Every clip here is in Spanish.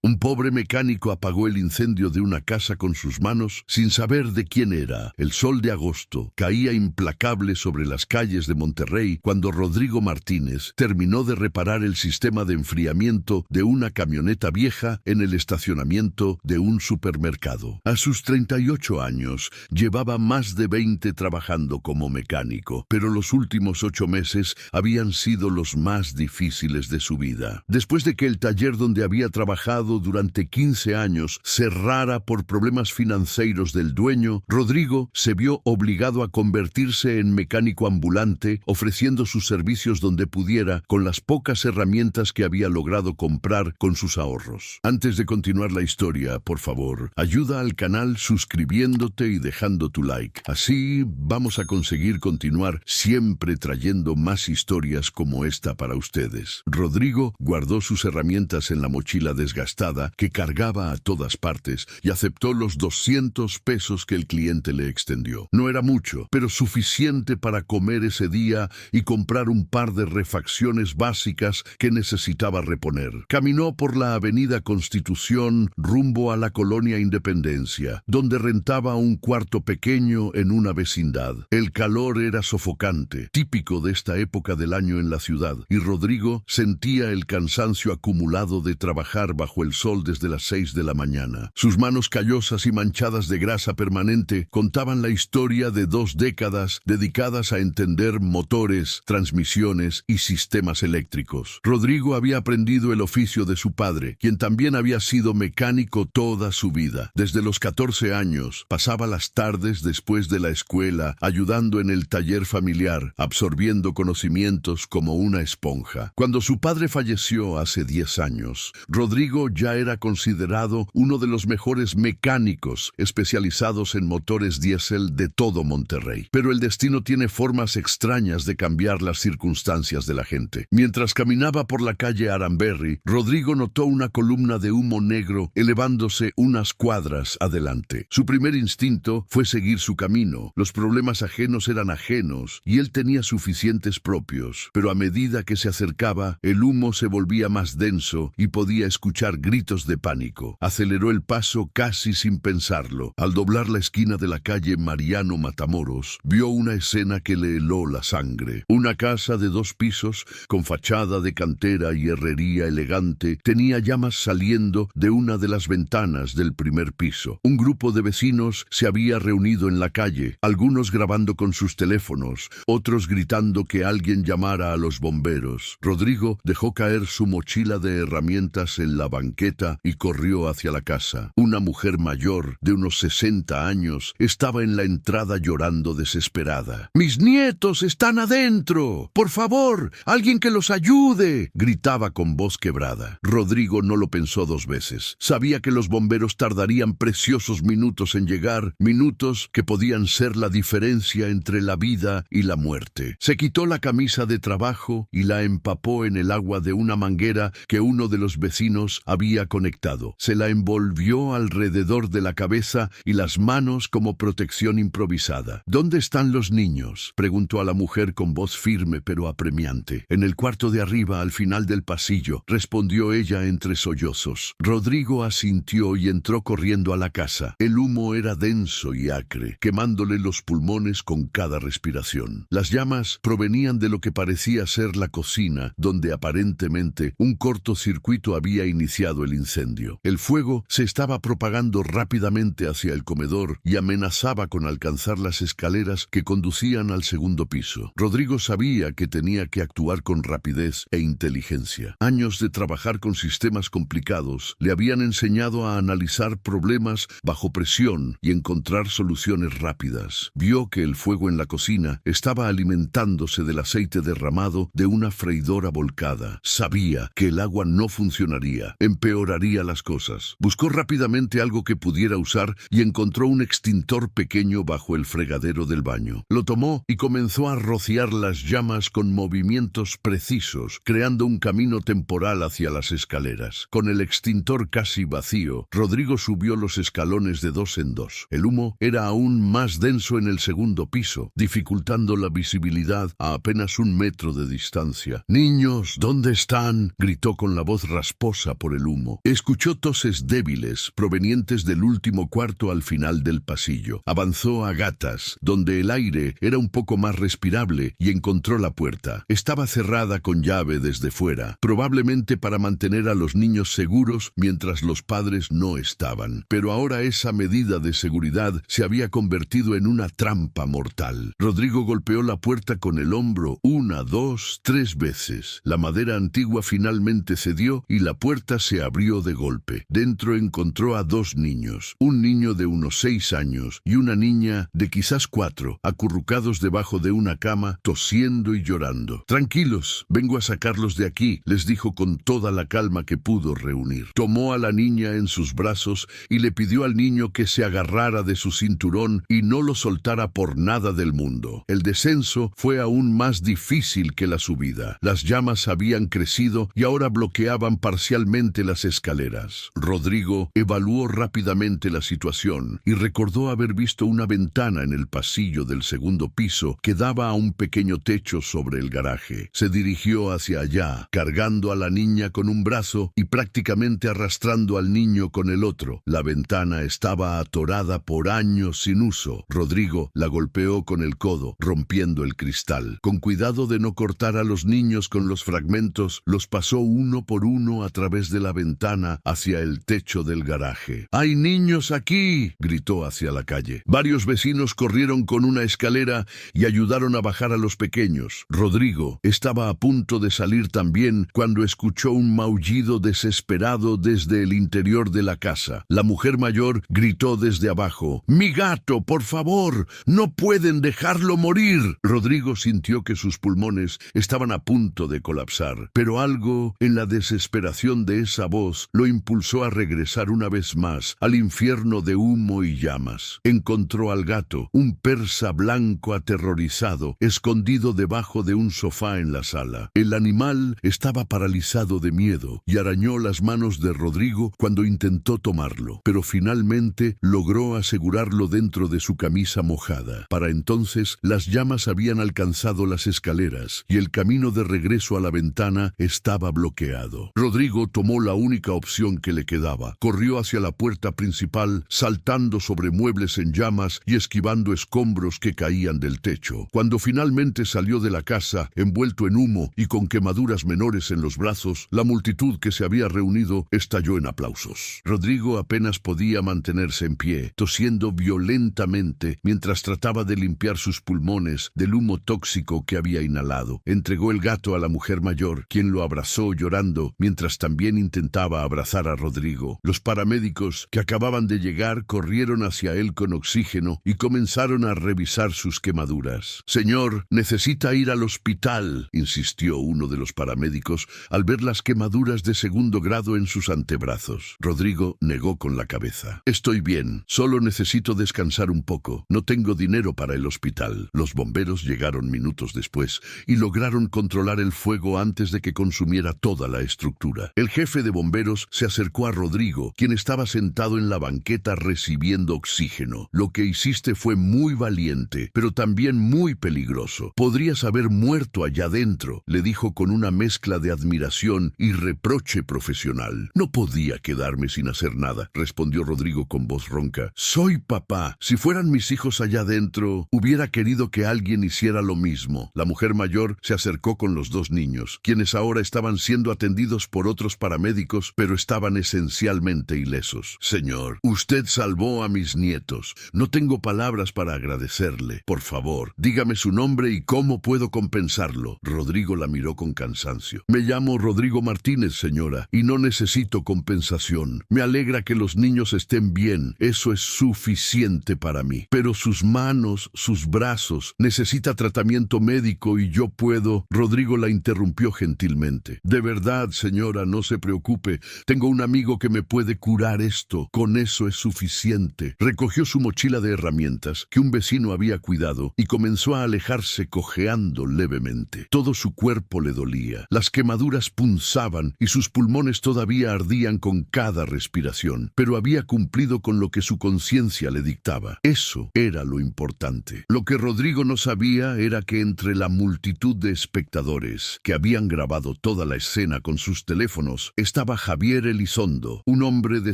Un pobre mecánico apagó el incendio de una casa con sus manos sin saber de quién era. El sol de agosto caía implacable sobre las calles de Monterrey cuando Rodrigo Martínez terminó de reparar el sistema de enfriamiento de una camioneta vieja en el estacionamiento de un supermercado. A sus 38 años, llevaba más de 20 trabajando como mecánico, pero los últimos 8 meses habían sido los más difíciles de su vida. Después de que el taller donde había trabajado durante 15 años cerrara por problemas financieros del dueño, Rodrigo se vio obligado a convertirse en mecánico ambulante, ofreciendo sus servicios donde pudiera con las pocas herramientas que había logrado comprar con sus ahorros. Antes de continuar la historia, por favor, ayuda al canal suscribiéndote y dejando tu like. Así vamos a conseguir continuar siempre trayendo más historias como esta para ustedes. Rodrigo guardó sus herramientas en la mochila desgastada que cargaba a todas partes y aceptó los 200 pesos que el cliente le extendió. No era mucho, pero suficiente para comer ese día y comprar un par de refacciones básicas que necesitaba reponer. Caminó por la avenida Constitución rumbo a la colonia Independencia, donde rentaba un cuarto pequeño en una vecindad. El calor era sofocante, típico de esta época del año en la ciudad, y Rodrigo sentía el cansancio acumulado de trabajar bajo el sol desde las 6 de la mañana. Sus manos callosas y manchadas de grasa permanente contaban la historia de 2 décadas dedicadas a entender motores, transmisiones y sistemas eléctricos. Rodrigo había aprendido el oficio de su padre, quien también había sido mecánico toda su vida. Desde los 14 años, pasaba las tardes después de la escuela ayudando en el taller familiar, absorbiendo conocimientos como una esponja. Cuando su padre falleció hace 10 años, Rodrigo ya era considerado uno de los mejores mecánicos especializados en motores diésel de todo Monterrey. Pero el destino tiene formas extrañas de cambiar las circunstancias de la gente. Mientras caminaba por la calle Aranberry, Rodrigo notó una columna de humo negro elevándose unas cuadras adelante. Su primer instinto fue seguir su camino. Los problemas ajenos eran ajenos y él tenía suficientes propios. Pero a medida que se acercaba, el humo se volvía más denso y podía escuchar gritos de pánico. Aceleró el paso casi sin pensarlo. Al doblar la esquina de la calle Mariano Matamoros, vio una escena que le heló la sangre. Una casa de 2 pisos, con fachada de cantera y herrería elegante, tenía llamas saliendo de una de las ventanas del primer piso. Un grupo de vecinos se había reunido en la calle, algunos grabando con sus teléfonos, otros gritando que alguien llamara a los bomberos. Rodrigo dejó caer su mochila de herramientas en la banqueta y corrió hacia la casa. Una mujer mayor, de unos 60 años, estaba en la entrada llorando desesperada. «¡Mis nietos están adentro! ¡Por favor, alguien que los ayude!», gritaba con voz quebrada. Rodrigo no lo pensó 2 veces. Sabía que los bomberos tardarían preciosos minutos en llegar, minutos que podían ser la diferencia entre la vida y la muerte. Se quitó la camisa de trabajo y la empapó en el agua de una manguera que uno de los vecinos había conectado. Se la envolvió alrededor de la cabeza y las manos como protección improvisada. «¿Dónde están los niños?», preguntó a la mujer con voz firme pero apremiante. «En el cuarto de arriba, al final del pasillo», respondió ella entre sollozos. Rodrigo asintió y entró corriendo a la casa. El humo era denso y acre, quemándole los pulmones con cada respiración. Las llamas provenían de lo que parecía ser la cocina, donde aparentemente un cortocircuito había iniciado el incendio. El fuego se estaba propagando rápidamente hacia el comedor y amenazaba con alcanzar las escaleras que conducían al segundo piso. Rodrigo sabía que tenía que actuar con rapidez e inteligencia. Años de trabajar con sistemas complicados le habían enseñado a analizar problemas bajo presión y encontrar soluciones rápidas. Vio que el fuego en la cocina estaba alimentándose del aceite derramado de una freidora volcada. Sabía que el agua no funcionaría, empeoraría las cosas. Buscó rápidamente algo que pudiera usar y encontró un extintor pequeño bajo el fregadero del baño. Lo tomó y comenzó a rociar las llamas con movimientos precisos, creando un camino temporal hacia las escaleras. Con el extintor casi vacío, Rodrigo subió los escalones de 2 en 2. El humo era aún más denso en el segundo piso, dificultando la visibilidad a apenas 1 metro de distancia. «¡Niños, ¿dónde están?», gritó con la voz rasposa por el humo. humo. Escuchó toses débiles provenientes del último cuarto al final del pasillo. Avanzó a gatas, donde el aire era un poco más respirable, y encontró la puerta. Estaba cerrada con llave desde fuera, probablemente para mantener a los niños seguros mientras los padres no estaban. Pero ahora esa medida de seguridad se había convertido en una trampa mortal. Rodrigo golpeó la puerta con el hombro 1, 2, 3 veces. La madera antigua finalmente cedió y la puerta se abrió de golpe. Dentro encontró a 2 niños, un niño de unos 6 años y una niña de quizás 4, acurrucados debajo de una cama, tosiendo y llorando. «Tranquilos, vengo a sacarlos de aquí», les dijo con toda la calma que pudo reunir. Tomó a la niña en sus brazos y le pidió al niño que se agarrara de su cinturón y no lo soltara por nada del mundo. El descenso fue aún más difícil que la subida. Las llamas habían crecido y ahora bloqueaban parcialmente las escaleras. Rodrigo evaluó rápidamente la situación y recordó haber visto una ventana en el pasillo del segundo piso que daba a un pequeño techo sobre el garaje. Se dirigió hacia allá, cargando a la niña con un brazo y prácticamente arrastrando al niño con el otro. La ventana estaba atorada por años sin uso. Rodrigo la golpeó con el codo, rompiendo el cristal. Con cuidado de no cortar a los niños con los fragmentos, los pasó uno por uno a través de la ventana hacia el techo del garaje. «¡Hay niños aquí!», gritó hacia la calle. Varios vecinos corrieron con una escalera y ayudaron a bajar a los pequeños. Rodrigo estaba a punto de salir también cuando escuchó un maullido desesperado desde el interior de la casa. La mujer mayor gritó desde abajo: «¡Mi gato, por favor! ¡No pueden dejarlo morir!». Rodrigo sintió que sus pulmones estaban a punto de colapsar, pero algo en la desesperación de esa voz lo impulsó a regresar una vez más al infierno de humo y llamas. Encontró al gato, un persa blanco aterrorizado, escondido debajo de un sofá en la sala. El animal estaba paralizado de miedo y arañó las manos de Rodrigo cuando intentó tomarlo, pero finalmente logró asegurarlo dentro de su camisa mojada. Para entonces, las llamas habían alcanzado las escaleras y el camino de regreso a la ventana estaba bloqueado. Rodrigo tomó la única opción que le quedaba. Corrió hacia la puerta principal, saltando sobre muebles en llamas y esquivando escombros que caían del techo. Cuando finalmente salió de la casa, envuelto en humo y con quemaduras menores en los brazos, la multitud que se había reunido estalló en aplausos. Rodrigo apenas podía mantenerse en pie, tosiendo violentamente mientras trataba de limpiar sus pulmones del humo tóxico que había inhalado. Entregó el gato a la mujer mayor, quien lo abrazó llorando, mientras también intentaba abrazar a Rodrigo. Los paramédicos que acababan de llegar corrieron hacia él con oxígeno y comenzaron a revisar sus quemaduras. «Señor, necesita ir al hospital», insistió uno de los paramédicos al ver las quemaduras de segundo grado en sus antebrazos. Rodrigo negó con la cabeza. «Estoy bien, solo necesito descansar un poco. No tengo dinero para el hospital». Los bomberos llegaron minutos después y lograron controlar el fuego antes de que consumiera toda la estructura. El jefe de bomberos se acercó a Rodrigo, quien estaba sentado en la banqueta recibiendo oxígeno. «Lo que hiciste fue muy valiente, pero también muy peligroso. Podrías haber muerto allá dentro», le dijo con una mezcla de admiración y reproche profesional. «No podía quedarme sin hacer nada», respondió Rodrigo con voz ronca. «Soy papá. Si fueran mis hijos allá dentro, hubiera querido que alguien hiciera lo mismo». La mujer mayor se acercó con los 2 niños, quienes ahora estaban siendo atendidos por otros paramédicos, pero estaban esencialmente ilesos. «Señor, usted salvó a mis nietos. No tengo palabras para agradecerle. Por favor, dígame su nombre y cómo puedo compensarlo». Rodrigo la miró con cansancio. «Me llamo Rodrigo Martínez, señora, y no necesito compensación. Me alegra que los niños estén bien. Eso es suficiente para mí. Pero sus manos, sus brazos, necesita tratamiento médico y yo puedo». Rodrigo la interrumpió gentilmente. «De verdad, señora, no se preocupe. Tengo un amigo que me puede curar esto. Con eso es suficiente». Recogió su mochila de herramientas que un vecino había cuidado y comenzó a alejarse cojeando levemente. Todo su cuerpo le dolía. Las quemaduras punzaban y sus pulmones todavía ardían con cada respiración, pero había cumplido con lo que su conciencia le dictaba. Eso era lo importante. Lo que Rodrigo no sabía era que entre la multitud de espectadores que habían grabado toda la escena con sus teléfonos, estaba Javier Elizondo, un hombre de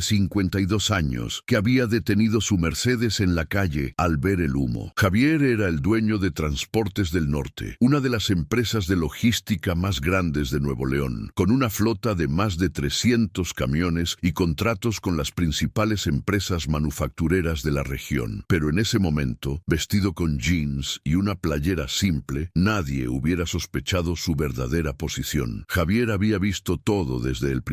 52 años que había detenido su Mercedes en la calle al ver el humo. Javier era el dueño de Transportes del Norte, una de las empresas de logística más grandes de Nuevo León, con una flota de más de 300 camiones y contratos con las principales empresas manufactureras de la región. Pero en ese momento, vestido con jeans y una playera simple, nadie hubiera sospechado su verdadera posición. Javier había visto todo desde el principio.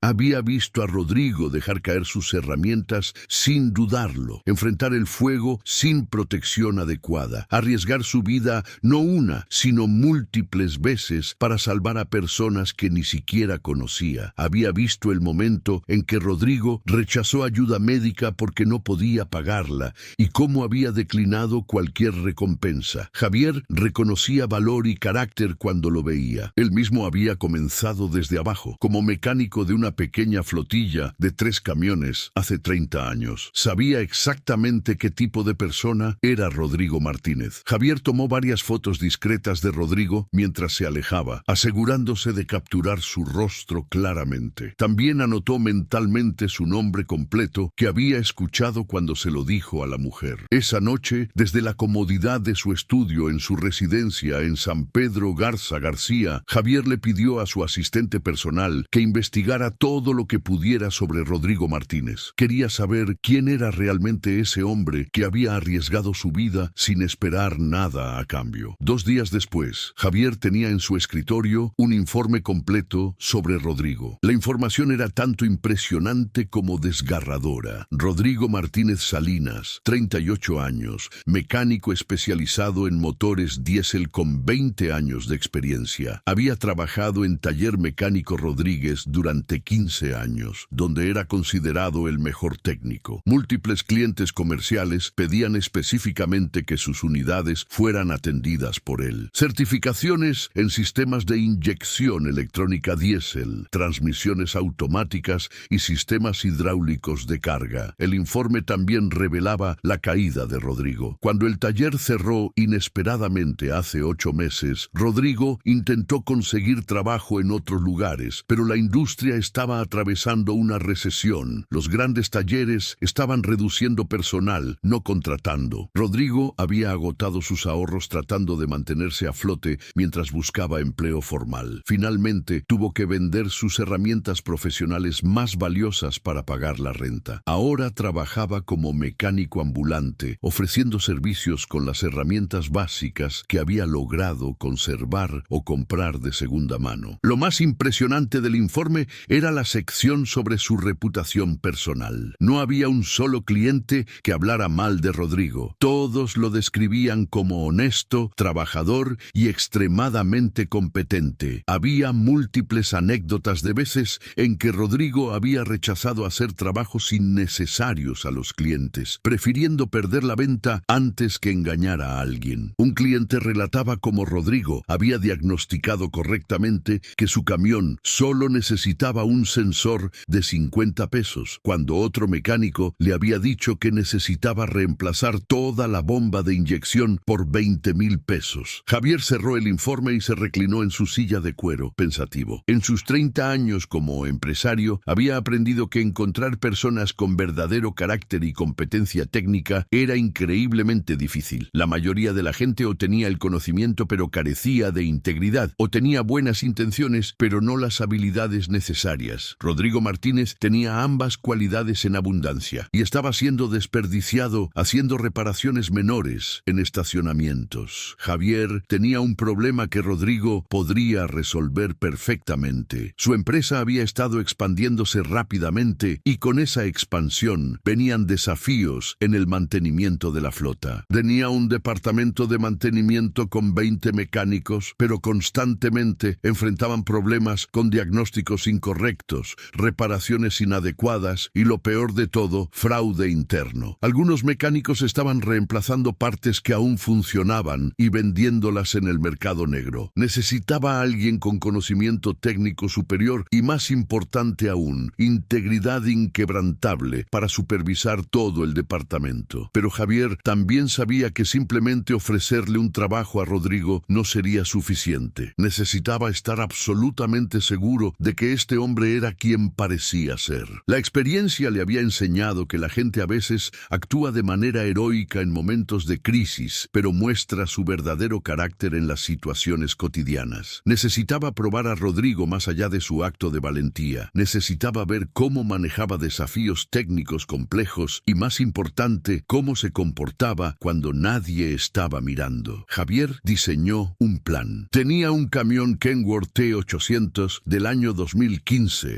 Había visto a Rodrigo dejar caer sus herramientas sin dudarlo, enfrentar el fuego sin protección adecuada, arriesgar su vida no una, sino múltiples veces para salvar a personas que ni siquiera conocía. Había visto el momento en que Rodrigo rechazó ayuda médica porque no podía pagarla y cómo había declinado cualquier recompensa. Javier reconocía valor y carácter cuando lo veía. Él mismo había comenzado desde abajo, como mecánico de una pequeña flotilla de 3 camiones hace 30 años. Sabía exactamente qué tipo de persona era Rodrigo Martínez. Javier tomó varias fotos discretas de Rodrigo mientras se alejaba, asegurándose de capturar su rostro claramente. También anotó mentalmente su nombre completo que había escuchado cuando se lo dijo a la mujer. Esa noche, desde la comodidad de su estudio en su residencia en San Pedro Garza García, Javier le pidió a su asistente personal que investigara todo lo que pudiera sobre Rodrigo Martínez. Quería saber quién era realmente ese hombre que había arriesgado su vida sin esperar nada a cambio. 2 días después, Javier tenía en su escritorio un informe completo sobre Rodrigo. La información era tanto impresionante como desgarradora. Rodrigo Martínez Salinas, 38 años, mecánico especializado en motores diésel con 20 años de experiencia. Había trabajado en Taller Mecánico Rodríguez durante 15 años, donde era considerado el mejor técnico. Múltiples clientes comerciales pedían específicamente que sus unidades fueran atendidas por él. Certificaciones en sistemas de inyección electrónica diésel, transmisiones automáticas y sistemas hidráulicos de carga. El informe también revelaba la caída de Rodrigo. Cuando el taller cerró inesperadamente hace 8 meses, Rodrigo intentó conseguir trabajo en otros lugares, pero la industria estaba atravesando una recesión. Los grandes talleres estaban reduciendo personal, no contratando. Rodrigo había agotado sus ahorros tratando de mantenerse a flote mientras buscaba empleo formal. Finalmente, tuvo que vender sus herramientas profesionales más valiosas para pagar la renta. Ahora trabajaba como mecánico ambulante, ofreciendo servicios con las herramientas básicas que había logrado conservar o comprar de segunda mano. Lo más impresionante del informe era la sección sobre su reputación personal. No había un solo cliente que hablara mal de Rodrigo. Todos lo describían como honesto, trabajador y extremadamente competente. Había múltiples anécdotas de veces en que Rodrigo había rechazado hacer trabajos innecesarios a los clientes, prefiriendo perder la venta antes que engañar a alguien. Un cliente relataba cómo Rodrigo había diagnosticado correctamente que su camión solo necesitaba un sensor de 50 pesos, cuando otro mecánico le había dicho que necesitaba reemplazar toda la bomba de inyección por 20,000 pesos. Javier cerró el informe y se reclinó en su silla de cuero, pensativo. En sus 30 años como empresario, había aprendido que encontrar personas con verdadero carácter y competencia técnica era increíblemente difícil. La mayoría de la gente o tenía el conocimiento pero carecía de integridad, o tenía buenas intenciones pero no las habilidades necesarias. Rodrigo Martínez tenía ambas cualidades en abundancia y estaba siendo desperdiciado haciendo reparaciones menores en estacionamientos. Javier tenía un problema que Rodrigo podría resolver perfectamente. Su empresa había estado expandiéndose rápidamente y con esa expansión venían desafíos en el mantenimiento de la flota. Tenía un departamento de mantenimiento con 20 mecánicos, pero constantemente enfrentaban problemas con diagnósticos incorrectos, reparaciones inadecuadas y, lo peor de todo, fraude interno. Algunos mecánicos estaban reemplazando partes que aún funcionaban y vendiéndolas en el mercado negro. Necesitaba a alguien con conocimiento técnico superior y, más importante aún, integridad inquebrantable para supervisar todo el departamento. Pero Javier también sabía que simplemente ofrecerle un trabajo a Rodrigo no sería suficiente. Necesitaba estar absolutamente seguro de que que este hombre era quien parecía ser. La experiencia le había enseñado que la gente a veces actúa de manera heroica en momentos de crisis, pero muestra su verdadero carácter en las situaciones cotidianas. Necesitaba probar a Rodrigo más allá de su acto de valentía. Necesitaba ver cómo manejaba desafíos técnicos complejos y, más importante, cómo se comportaba cuando nadie estaba mirando. Javier diseñó un plan. Tenía un camión Kenworth T800 del año 2015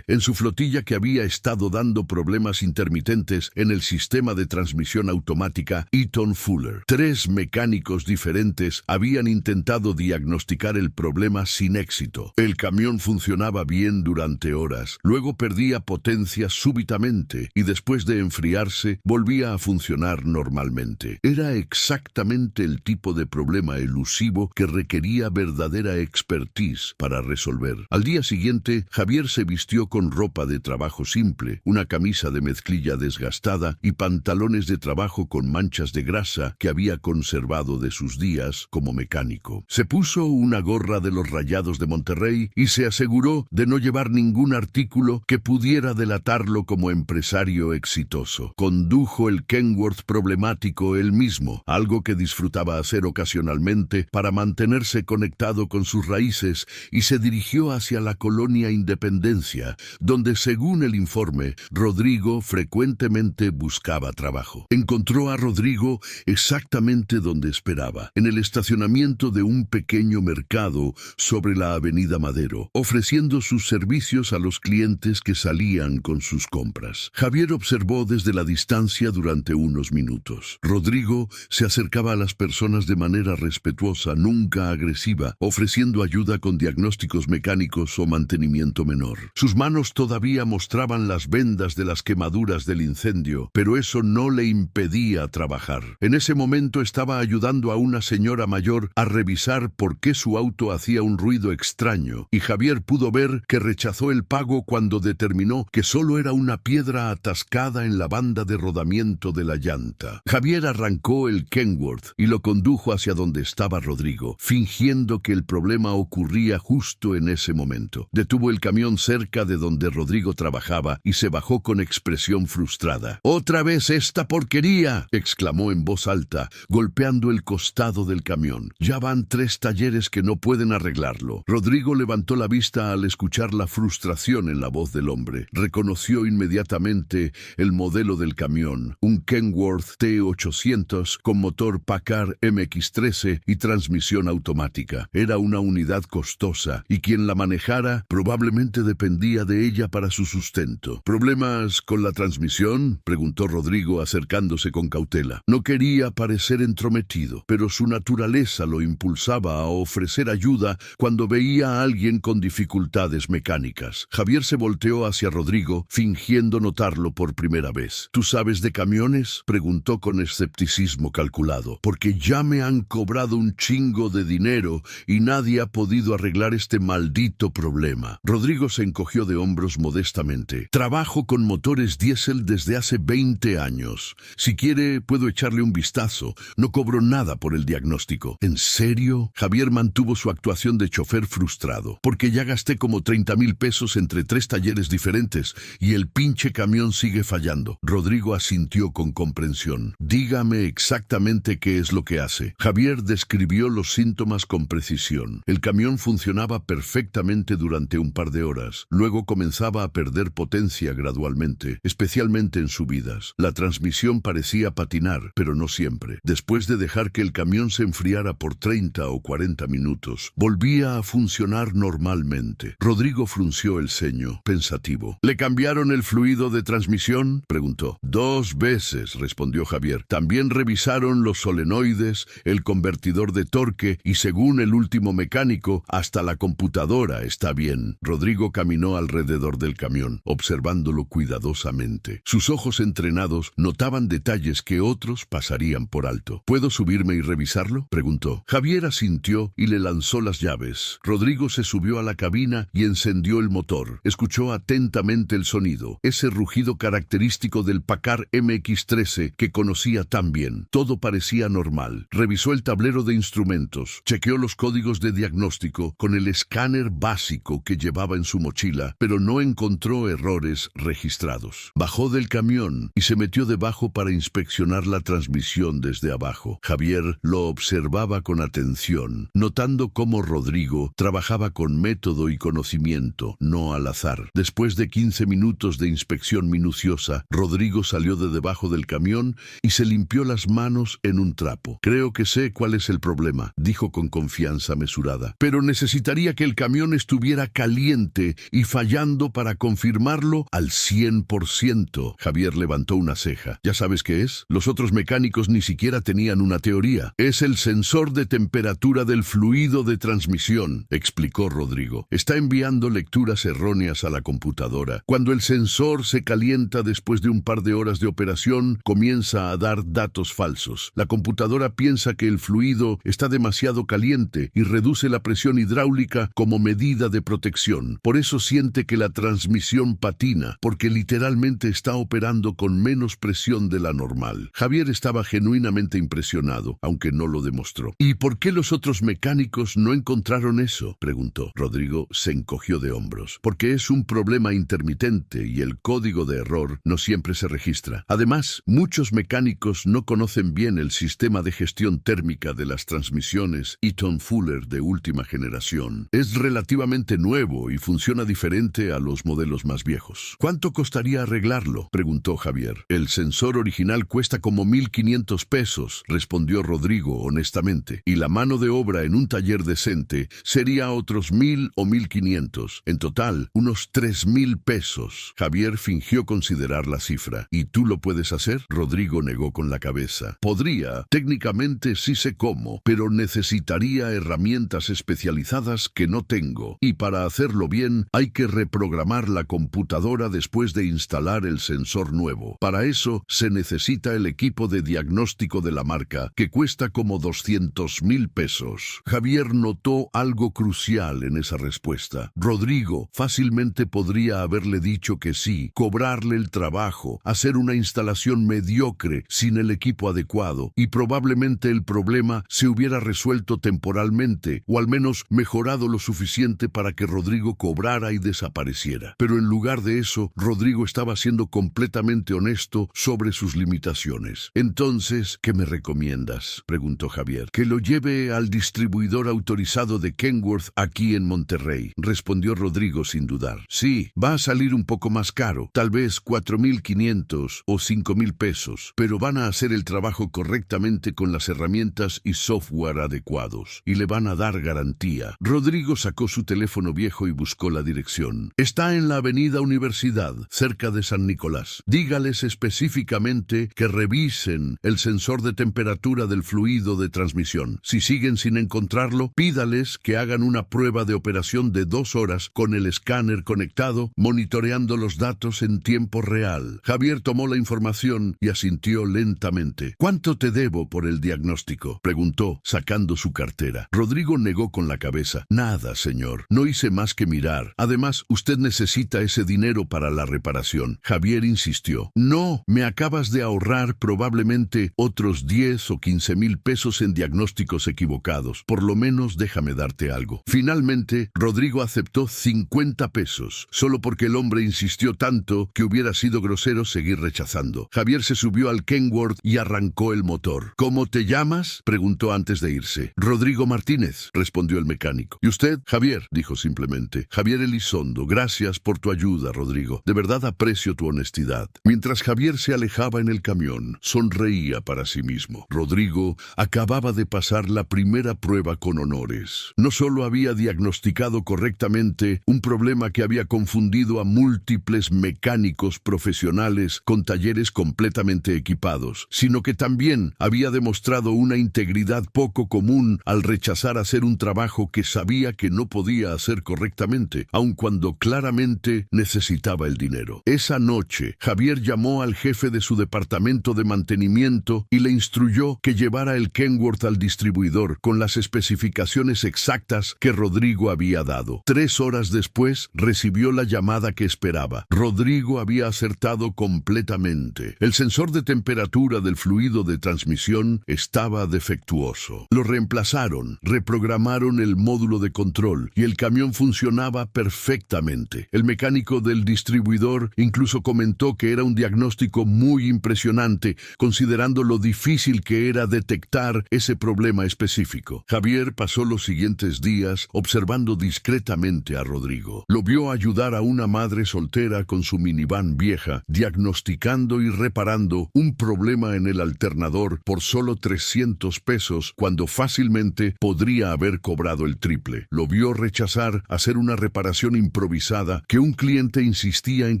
en su flotilla que había estado dando problemas intermitentes en el sistema de transmisión automática Eaton Fuller. 3 mecánicos diferentes habían intentado diagnosticar el problema sin éxito. El camión funcionaba bien durante horas, luego perdía potencia súbitamente y después de enfriarse volvía a funcionar normalmente. Era exactamente el tipo de problema elusivo que requería verdadera expertise para resolver. Al día siguiente, Javier se vistió con ropa de trabajo simple, una camisa de mezclilla desgastada y pantalones de trabajo con manchas de grasa que había conservado de sus días como mecánico. Se puso una gorra de los Rayados de Monterrey y se aseguró de no llevar ningún artículo que pudiera delatarlo como empresario exitoso. Condujo el Kenworth problemático él mismo, algo que disfrutaba hacer ocasionalmente para mantenerse conectado con sus raíces, y se dirigió hacia la colonia Independencia, donde, según el informe, Rodrigo frecuentemente buscaba trabajo. Encontró a Rodrigo exactamente donde esperaba, en el estacionamiento de un pequeño mercado sobre la avenida Madero, ofreciendo sus servicios a los clientes que salían con sus compras. Javier observó desde la distancia durante unos minutos. Rodrigo se acercaba a las personas de manera respetuosa, nunca agresiva, ofreciendo ayuda con diagnósticos mecánicos o mantenimiento menor. Sus manos todavía mostraban las vendas de las quemaduras del incendio, pero eso no le impedía trabajar. En ese momento estaba ayudando a una señora mayor a revisar por qué su auto hacía un ruido extraño, y Javier pudo ver que rechazó el pago cuando determinó que solo era una piedra atascada en la banda de rodamiento de la llanta. Javier arrancó el Kenworth y lo condujo hacia donde estaba Rodrigo, fingiendo que el problema ocurría justo en ese momento. Detuvo el camión cerca de donde Rodrigo trabajaba y se bajó con expresión frustrada. «¡Otra vez esta porquería!», exclamó en voz alta, golpeando el costado del camión. «Ya van 3 talleres que no pueden arreglarlo». Rodrigo levantó la vista al escuchar la frustración en la voz del hombre. Reconoció inmediatamente el modelo del camión, un Kenworth T800 con motor Packard MX-13 y transmisión automática. Era una unidad costosa y quien la manejara probablemente dependía de ella para su sustento. ¿Problemas con la transmisión?, preguntó Rodrigo acercándose con cautela. No quería parecer entrometido, pero su naturaleza lo impulsaba a ofrecer ayuda cuando veía a alguien con dificultades mecánicas. Javier se volteó hacia Rodrigo, fingiendo notarlo por primera vez. «¿Tú sabes de camiones?», preguntó con escepticismo calculado. «Porque ya me han cobrado un chingo de dinero y nadie ha podido arreglar este maldito problema». Rodrigo se encogió de hombros modestamente. «Trabajo con motores diésel desde hace 20 años. Si quiere, puedo echarle un vistazo. No cobro nada por el diagnóstico». «¿En serio?». Javier mantuvo su actuación de chofer frustrado. «Porque ya gasté como 30,000 pesos entre 3 talleres diferentes y el pinche camión sigue fallando». Rodrigo asintió con comprensión. «Dígame exactamente qué es lo que hace». Javier describió los síntomas con precisión. El camión funcionaba perfectamente durante un par de horas. Luego comenzaba a perder potencia gradualmente, especialmente en subidas. La transmisión parecía patinar, pero no siempre. Después de dejar que el camión se enfriara por 30 o 40 minutos, volvía a funcionar normalmente. Rodrigo frunció el ceño, pensativo. «¿Le cambiaron el fluido de transmisión?», preguntó. «2 veces», respondió Javier. «También revisaron los solenoides, el convertidor de torque y, según el último mecánico, hasta la computadora está bien». Rodrigo caminó alrededor del camión, observándolo cuidadosamente. Sus ojos entrenados notaban detalles que otros pasarían por alto. «¿Puedo subirme y revisarlo?», preguntó. Javier asintió y le lanzó las llaves. Rodrigo se subió a la cabina y encendió el motor. Escuchó atentamente el sonido, ese rugido característico del Packard MX-13 que conocía tan bien. Todo parecía normal. Revisó el tablero de instrumentos, chequeó los códigos de diagnóstico con el escáner básico que llevaba estaba en su mochila, pero no encontró errores registrados. Bajó del camión y se metió debajo para inspeccionar la transmisión desde abajo. Javier lo observaba con atención, notando cómo Rodrigo trabajaba con método y conocimiento, no al azar. Después de 15 minutos de inspección minuciosa, Rodrigo salió de debajo del camión y se limpió las manos en un trapo. Creo que sé cuál es el problema, dijo con confianza mesurada. Pero necesitaría que el camión estuviera caliente y fallando para confirmarlo al 100%. Javier levantó una ceja. ¿Ya sabes qué es? Los otros mecánicos ni siquiera tenían una teoría. Es el sensor de temperatura del fluido de transmisión, explicó Rodrigo. Está enviando lecturas erróneas a la computadora. Cuando el sensor se calienta después de un par de horas de operación, comienza a dar datos falsos. La computadora piensa que el fluido está demasiado caliente y reduce la presión hidráulica como medida de protección. Por eso siente que la transmisión patina, porque literalmente está operando con menos presión de la normal. Javier estaba genuinamente impresionado, aunque no lo demostró. ¿Y por qué los otros mecánicos no encontraron eso?, preguntó. Rodrigo se encogió de hombros. Porque es un problema intermitente y el código de error no siempre se registra. Además, muchos mecánicos no conocen bien el sistema de gestión térmica de las transmisiones Eaton Fuller de última generación. Es relativamente nuevo y funciona diferente a los modelos más viejos. ¿Cuánto costaría arreglarlo?, preguntó Javier. El sensor original cuesta como 1,500 pesos, respondió Rodrigo honestamente, y la mano de obra en un taller decente sería otros 1,000 o 1,500. En total, unos 3,000 pesos. Javier fingió considerar la cifra. ¿Y tú lo puedes hacer?, Rodrigo negó con la cabeza. Podría, técnicamente sí sé cómo, pero necesitaría herramientas especializadas que no tengo, y para hacerlo bien hay que reprogramar la computadora después de instalar el sensor nuevo. Para eso se necesita el equipo de diagnóstico de la marca, que cuesta como 200,000 pesos. Javier notó algo crucial en esa respuesta. Rodrigo fácilmente podría haberle dicho que sí, cobrarle el trabajo, hacer una instalación mediocre sin el equipo adecuado, y probablemente el problema se hubiera resuelto temporalmente, o al menos mejorado lo suficiente para que Rodrigo cobrara y desapareciera. Pero en lugar de eso, Rodrigo estaba siendo completamente honesto sobre sus limitaciones. Entonces, ¿qué me recomiendas?, preguntó Javier. Que lo lleve al distribuidor autorizado de Kenworth aquí en Monterrey, respondió Rodrigo sin dudar. Sí, va a salir un poco más caro, tal vez 4,500 o 5,000 pesos, pero van a hacer el trabajo correctamente con las herramientas y software adecuados, y le van a dar garantía. Rodrigo sacó su teléfono viejo y buscó la dirección. Está en la avenida Universidad, cerca de San Nicolás. Dígales específicamente que revisen el sensor de temperatura del fluido de transmisión. Si siguen sin encontrarlo, pídales que hagan una prueba de operación de 2 horas con el escáner conectado, monitoreando los datos en tiempo real. Javier tomó la información y asintió lentamente. ¿Cuánto te debo por el diagnóstico?, preguntó, sacando su cartera. Rodrigo negó con la cabeza. Nada, señor. No hice más que mirar. Además, usted necesita ese dinero para la reparación. Javier insistió. No, me acabas de ahorrar probablemente otros 10 o 15,000 pesos en diagnósticos equivocados. Por lo menos déjame darte algo. Finalmente, Rodrigo aceptó 50 pesos, solo porque el hombre insistió tanto que hubiera sido grosero seguir rechazando. Javier se subió al Kenworth y arrancó el motor. ¿Cómo te llamas?, preguntó antes de irse. Rodrigo Martínez, respondió el mecánico. ¿Y usted? Javier, dijo simplemente. Javier Elizondo. Gracias por tu ayuda, Rodrigo. De verdad aprecio tu honestidad. Mientras Javier se alejaba en el camión, sonreía para sí mismo. Rodrigo acababa de pasar la primera prueba con honores. No solo había diagnosticado correctamente un problema que había confundido a múltiples mecánicos profesionales con talleres completamente equipados, sino que también había demostrado una integridad poco común al rechazar hacer un trabajo que sabía que no podía hacer correctamente, aun cuando claramente necesitaba el dinero. Esa noche, Javier llamó al jefe de su departamento de mantenimiento y le instruyó que llevara el Kenworth al distribuidor con las especificaciones exactas que Rodrigo había dado. 3 horas después, recibió la llamada que esperaba. Rodrigo había acertado completamente. El sensor de temperatura del fluido de transmisión estaba defectuoso. Lo reemplazaron, reprogramaron el módulo de control y el camión funcionaba funcionaba perfectamente. El mecánico del distribuidor incluso comentó que era un diagnóstico muy impresionante, considerando lo difícil que era detectar ese problema específico. Javier pasó los siguientes días observando discretamente a Rodrigo. Lo vio ayudar a una madre soltera con su minivan vieja, diagnosticando y reparando un problema en el alternador por solo 300 pesos, cuando fácilmente podría haber cobrado el triple. Lo vio rechazar hacer una reparación improvisada que un cliente insistía en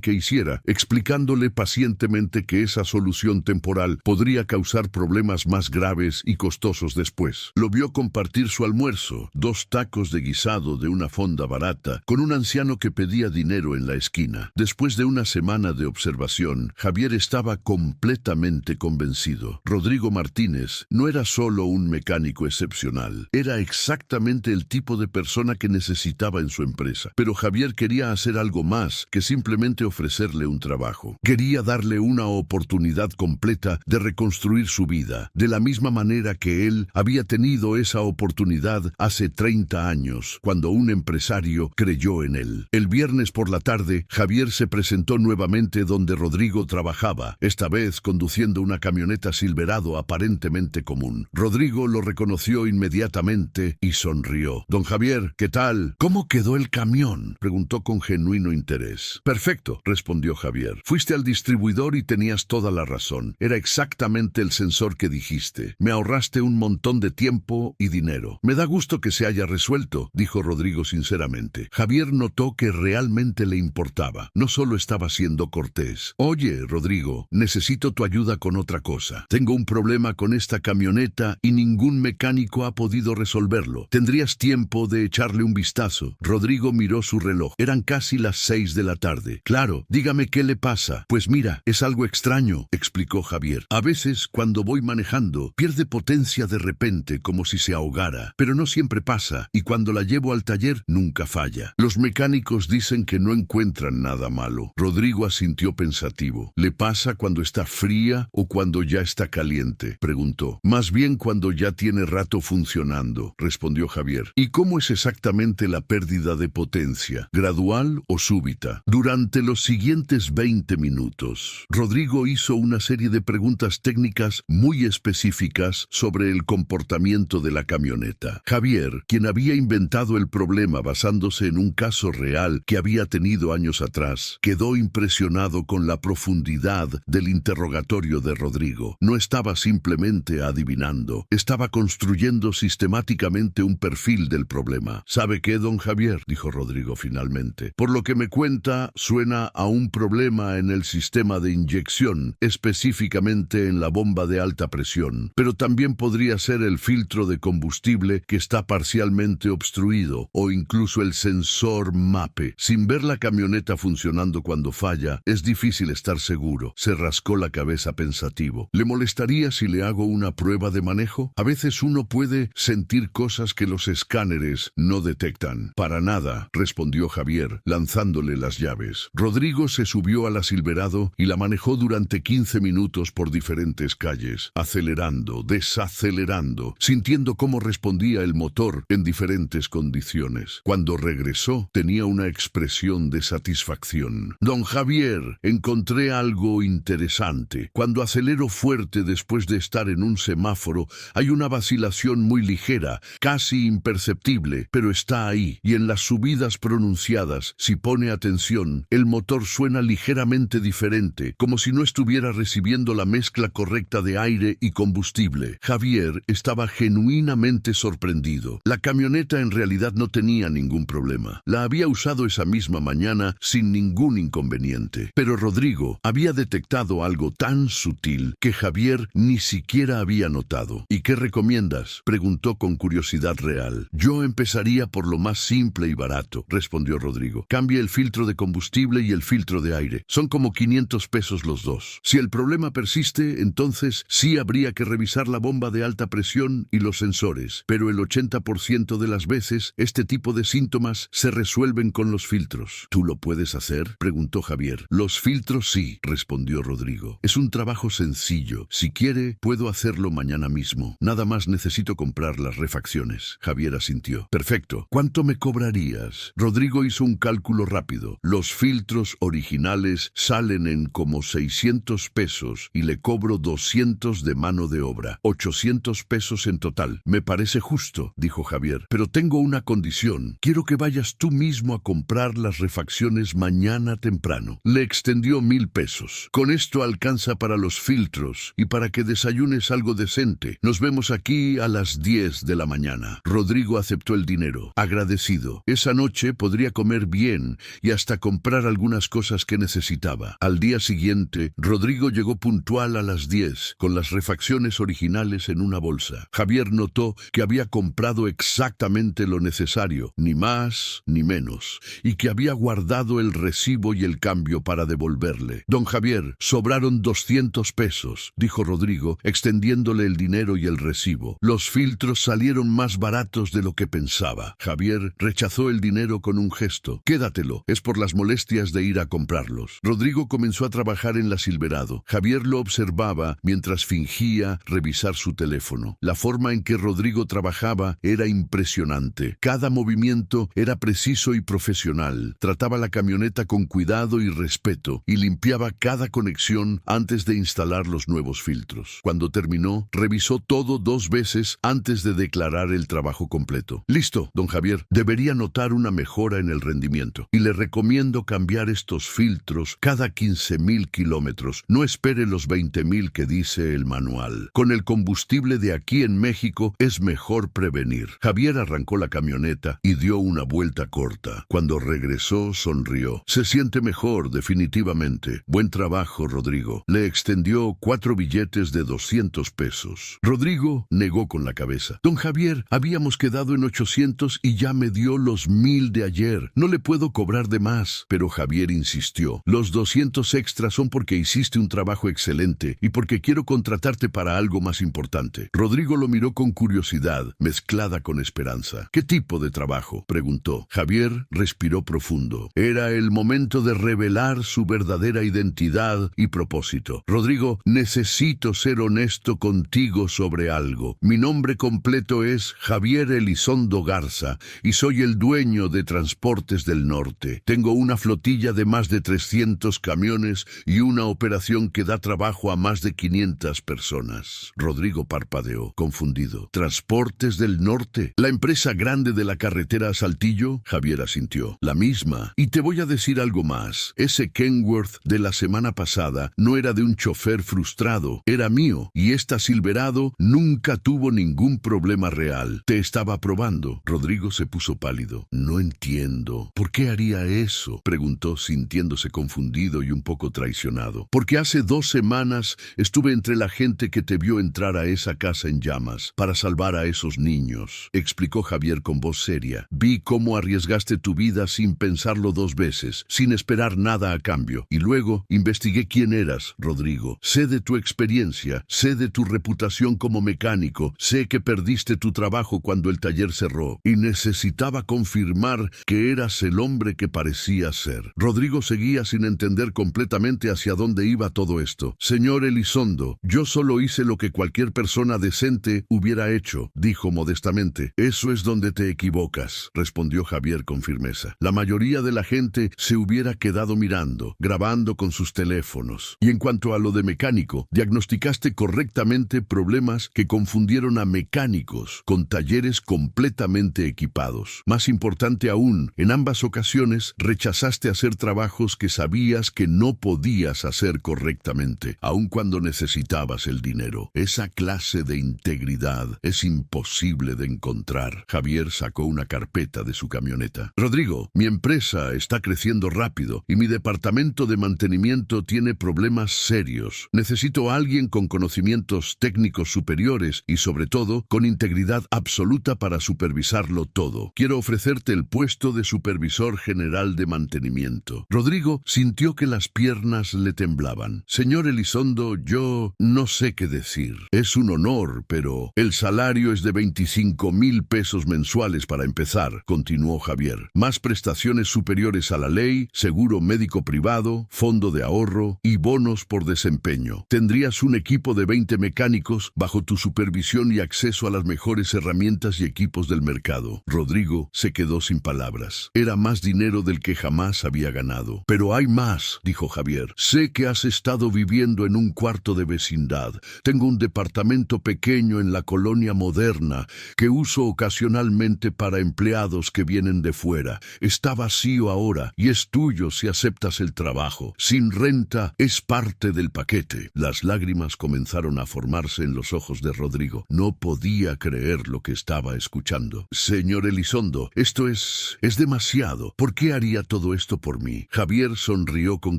que hiciera, explicándole pacientemente que esa solución temporal podría causar problemas más graves y costosos después. Lo vio compartir su almuerzo, 2 tacos de guisado de una fonda barata, con un anciano que pedía dinero en la esquina. Después de una semana de observación, Javier estaba completamente convencido. Rodrigo Martínez no era solo un mecánico excepcional, era exactamente el tipo de persona que necesitaba en su empresa. Pero Javier quería hacer algo más que simplemente ofrecerle un trabajo. Quería darle una oportunidad completa de reconstruir su vida, de la misma manera que él había tenido esa oportunidad hace 30 años, cuando un empresario creyó en él. El viernes por la tarde, Javier se presentó nuevamente donde Rodrigo trabajaba, esta vez conduciendo una camioneta Silverado aparentemente común. Rodrigo lo reconoció inmediatamente y sonrió. «Don Javier, ¿qué tal? ¿Cómo quedó el camión?», preguntó con genuino interés. «Perfecto», respondió Javier. «Fuiste al distribuidor y tenías toda la razón. Era exactamente el sensor que dijiste. Me ahorraste un montón de tiempo y dinero». «Me da gusto que se haya resuelto», dijo Rodrigo sinceramente. Javier notó que realmente le importaba. No solo estaba siendo cortés. «Oye, Rodrigo, necesito tu ayuda con otra cosa. Tengo un problema con esta camioneta y ningún mecánico ha podido resolverlo. ¿Tendrías tiempo de echarle un vistazo?» Rodrigo miró su reloj. Eran casi las 6 de la tarde. «Claro, dígame qué le pasa». «Pues mira, es algo extraño», explicó Javier. «A veces, cuando voy manejando, pierde potencia de repente, como si se ahogara. Pero no siempre pasa, y cuando la llevo al taller, nunca falla. Los mecánicos dicen que no encuentran nada malo». Rodrigo asintió pensativo. «¿Le pasa cuando está fría o cuando ya está caliente?», preguntó. «Más bien cuando ya tiene rato funcionando», respondió Javier. «¿Y cómo es exactamente la pérdida de potencia? ¿Gradual o súbita?». Durante los siguientes 20 minutos, Rodrigo hizo una serie de preguntas técnicas muy específicas sobre el comportamiento de la camioneta. Javier, quien había inventado el problema basándose en un caso real que había tenido años atrás, quedó impresionado con la profundidad del interrogatorio de Rodrigo. No estaba simplemente adivinando, estaba construyendo sistemáticamente un perfil del problema. «¿Sabe qué, don Javier?», dijo Rodrigo finalmente. «Por lo que me cuenta, suena a un problema en el sistema de inyección, específicamente en la bomba de alta presión. Pero también podría ser el filtro de combustible que está parcialmente obstruido, o incluso el sensor MAPE. Sin ver la camioneta funcionando cuando falla, es difícil estar seguro». Se rascó la cabeza pensativo. «¿Le molestaría si le hago una prueba de manejo? A veces uno puede sentir cosas que los escáneres no detectan». «Para nada», respondió Javier, lanzándole las llaves. Rodrigo se subió a la Silverado y la manejó durante 15 minutos por diferentes calles, acelerando, desacelerando, sintiendo cómo respondía el motor en diferentes condiciones. Cuando regresó, tenía una expresión de satisfacción. «Don Javier, encontré algo interesante. Cuando acelero fuerte después de estar en un semáforo, hay una vacilación muy ligera, casi imperceptible, pero está ahí. Y en las subidas pronunciadas, si pone atención, el motor suena ligeramente diferente, como si no estuviera recibiendo la mezcla correcta de aire y combustible». Javier estaba genuinamente sorprendido. La camioneta en realidad no tenía ningún problema. La había usado esa misma mañana sin ningún inconveniente. Pero Rodrigo había detectado algo tan sutil que Javier ni siquiera había notado. «¿Y qué recomiendas?», preguntó con curiosidad real. «Yo empezaría por lo más simple y barato», respondió Rodrigo. «Cambie el filtro de combustible y el filtro de aire. Son como 500 pesos los dos. Si el problema persiste, entonces sí habría que revisar la bomba de alta presión y los sensores. Pero el 80% de las veces, este tipo de síntomas se resuelven con los filtros». «¿Tú lo puedes hacer?», preguntó Javier. «Los filtros sí», respondió Rodrigo. «Es un trabajo sencillo. Si quiere, puedo hacerlo mañana mismo. Nada más necesito comprar las refacciones». Javier asintió. «Perfecto. ¿Cuánto me cobraría?». días. Rodrigo hizo un cálculo rápido. Los filtros originales salen en como 600 pesos y le cobro 200 de mano de obra. 800 pesos en total. Me parece justo, dijo Javier, pero tengo una condición. Quiero que vayas tú mismo a comprar las refacciones mañana temprano. Le extendió 1000 pesos. Con esto alcanza para los filtros y para que desayunes algo decente. Nos vemos aquí a las 10 de la mañana. Rodrigo aceptó el dinero, agradecido. Esa noche podría comer bien y hasta comprar algunas cosas que necesitaba. Al día siguiente, Rodrigo llegó puntual a las 10, con las refacciones originales en una bolsa. Javier notó que había comprado exactamente lo necesario, ni más ni menos, y que había guardado el recibo y el cambio para devolverle. Don Javier, sobraron 200 pesos, dijo Rodrigo, extendiéndole el dinero y el recibo. Los filtros salieron más baratos de lo que pensaba. Javier rechazó el dinero con un gesto. Quédatelo, es por las molestias de ir a comprarlos. Rodrigo comenzó a trabajar en la Silverado. Javier lo observaba mientras fingía revisar su teléfono. La forma en que Rodrigo trabajaba era impresionante. Cada movimiento era preciso y profesional. Trataba la camioneta con cuidado y respeto y limpiaba cada conexión antes de instalar los nuevos filtros. Cuando terminó, revisó todo 2 veces antes de declarar el trabajo completo. Listo, don Javier, debería notar una mejora en el rendimiento y le recomiendo cambiar estos filtros cada 15,000 kilómetros. No espere los 20,000 que dice el manual. Con el combustible de aquí en México es mejor prevenir. Javier arrancó la camioneta y dio una vuelta corta. Cuando regresó, sonrió. Se siente mejor, definitivamente. Buen trabajo, Rodrigo. Le extendió 4 billetes de 200 pesos. Rodrigo negó con la cabeza. Don Javier, habíamos quedado en 800 y ya me dio los 1000 de ayer. No le puedo cobrar de más. Pero Javier insistió. Los 200 extras son porque hiciste un trabajo excelente y porque quiero contratarte para algo más importante. Rodrigo lo miró con curiosidad, mezclada con esperanza. ¿Qué tipo de trabajo?, preguntó. Javier respiró profundo. Era el momento de revelar su verdadera identidad y propósito. Rodrigo, necesito ser honesto contigo sobre algo. Mi nombre completo es Javier Elizondo Garza y soy el dueño de Transportes del Norte. Tengo una flotilla de más de 300 camiones y una operación que da trabajo a más de 500 personas. Rodrigo parpadeó, confundido. ¿Transportes del Norte? ¿La empresa grande de la carretera a Saltillo? Javier asintió. La misma. Y te voy a decir algo más. Ese Kenworth de la semana pasada no era de un chofer frustrado, era mío, y esta Silverado nunca tuvo ningún problema real. Te estaba probando. Rodrigo se puso pálido. No entiendo. ¿Por qué haría eso?, preguntó, sintiéndose confundido y un poco traicionado. Porque hace 2 semanas estuve entre la gente que te vio entrar a esa casa en llamas para salvar a esos niños, explicó Javier con voz seria. Vi cómo arriesgaste tu vida sin pensarlo 2 veces, sin esperar nada a cambio. Y luego investigué quién eras, Rodrigo. Sé de tu experiencia, sé de tu reputación como mecánico, sé que perdiste tu trabajo cuando el taller cerró y necesitaba confirmar que eras el hombre que parecías ser. Rodrigo seguía sin entender completamente hacia dónde iba todo esto. Señor Elizondo, yo solo hice lo que cualquier persona decente hubiera hecho, dijo modestamente. Eso es donde te equivocas, respondió Javier con firmeza. La mayoría de la gente se hubiera quedado mirando, grabando con sus teléfonos. Y en cuanto a lo de mecánico, diagnosticaste correctamente problemas que confundieron a mecánicos con talleres completamente equipados. Más importante aún, en ambas ocasiones rechazaste hacer trabajos que sabías que no podías hacer correctamente, aun cuando necesitabas el dinero. Esa clase de integridad es imposible de encontrar. Javier sacó una carpeta de su camioneta. Rodrigo, mi empresa está creciendo rápido y mi departamento de mantenimiento tiene problemas serios. Necesito a alguien con conocimientos técnicos superiores y sobre todo con integridad absoluta para supervisarlo todo. Quiero ofrecerte el puesto de supervisor general de mantenimiento. Rodrigo sintió que las piernas le temblaban. Señor Elizondo, yo no sé qué decir. Es un honor, pero el salario es de 25,000 pesos mensuales para empezar, continuó Javier. Más prestaciones superiores a la ley, seguro médico privado, fondo de ahorro y bonos por desempeño. Tendrías un equipo de 20 mecánicos bajo tu supervisión y acceso a las mejores herramientas y equipos del mercado. Rodrigo se se quedó sin palabras. Era más dinero del que jamás había ganado. Pero hay más, dijo Javier. Sé que has estado viviendo en un cuarto de vecindad. Tengo un departamento pequeño en la colonia moderna que uso ocasionalmente para empleados que vienen de fuera. Está vacío ahora y es tuyo si aceptas el trabajo. Sin renta es parte del paquete. Las lágrimas comenzaron a formarse en los ojos de Rodrigo. No podía creer lo que estaba escuchando. Señor Elizondo, esto es demasiado. ¿Por qué haría todo esto por mí? Javier sonrió con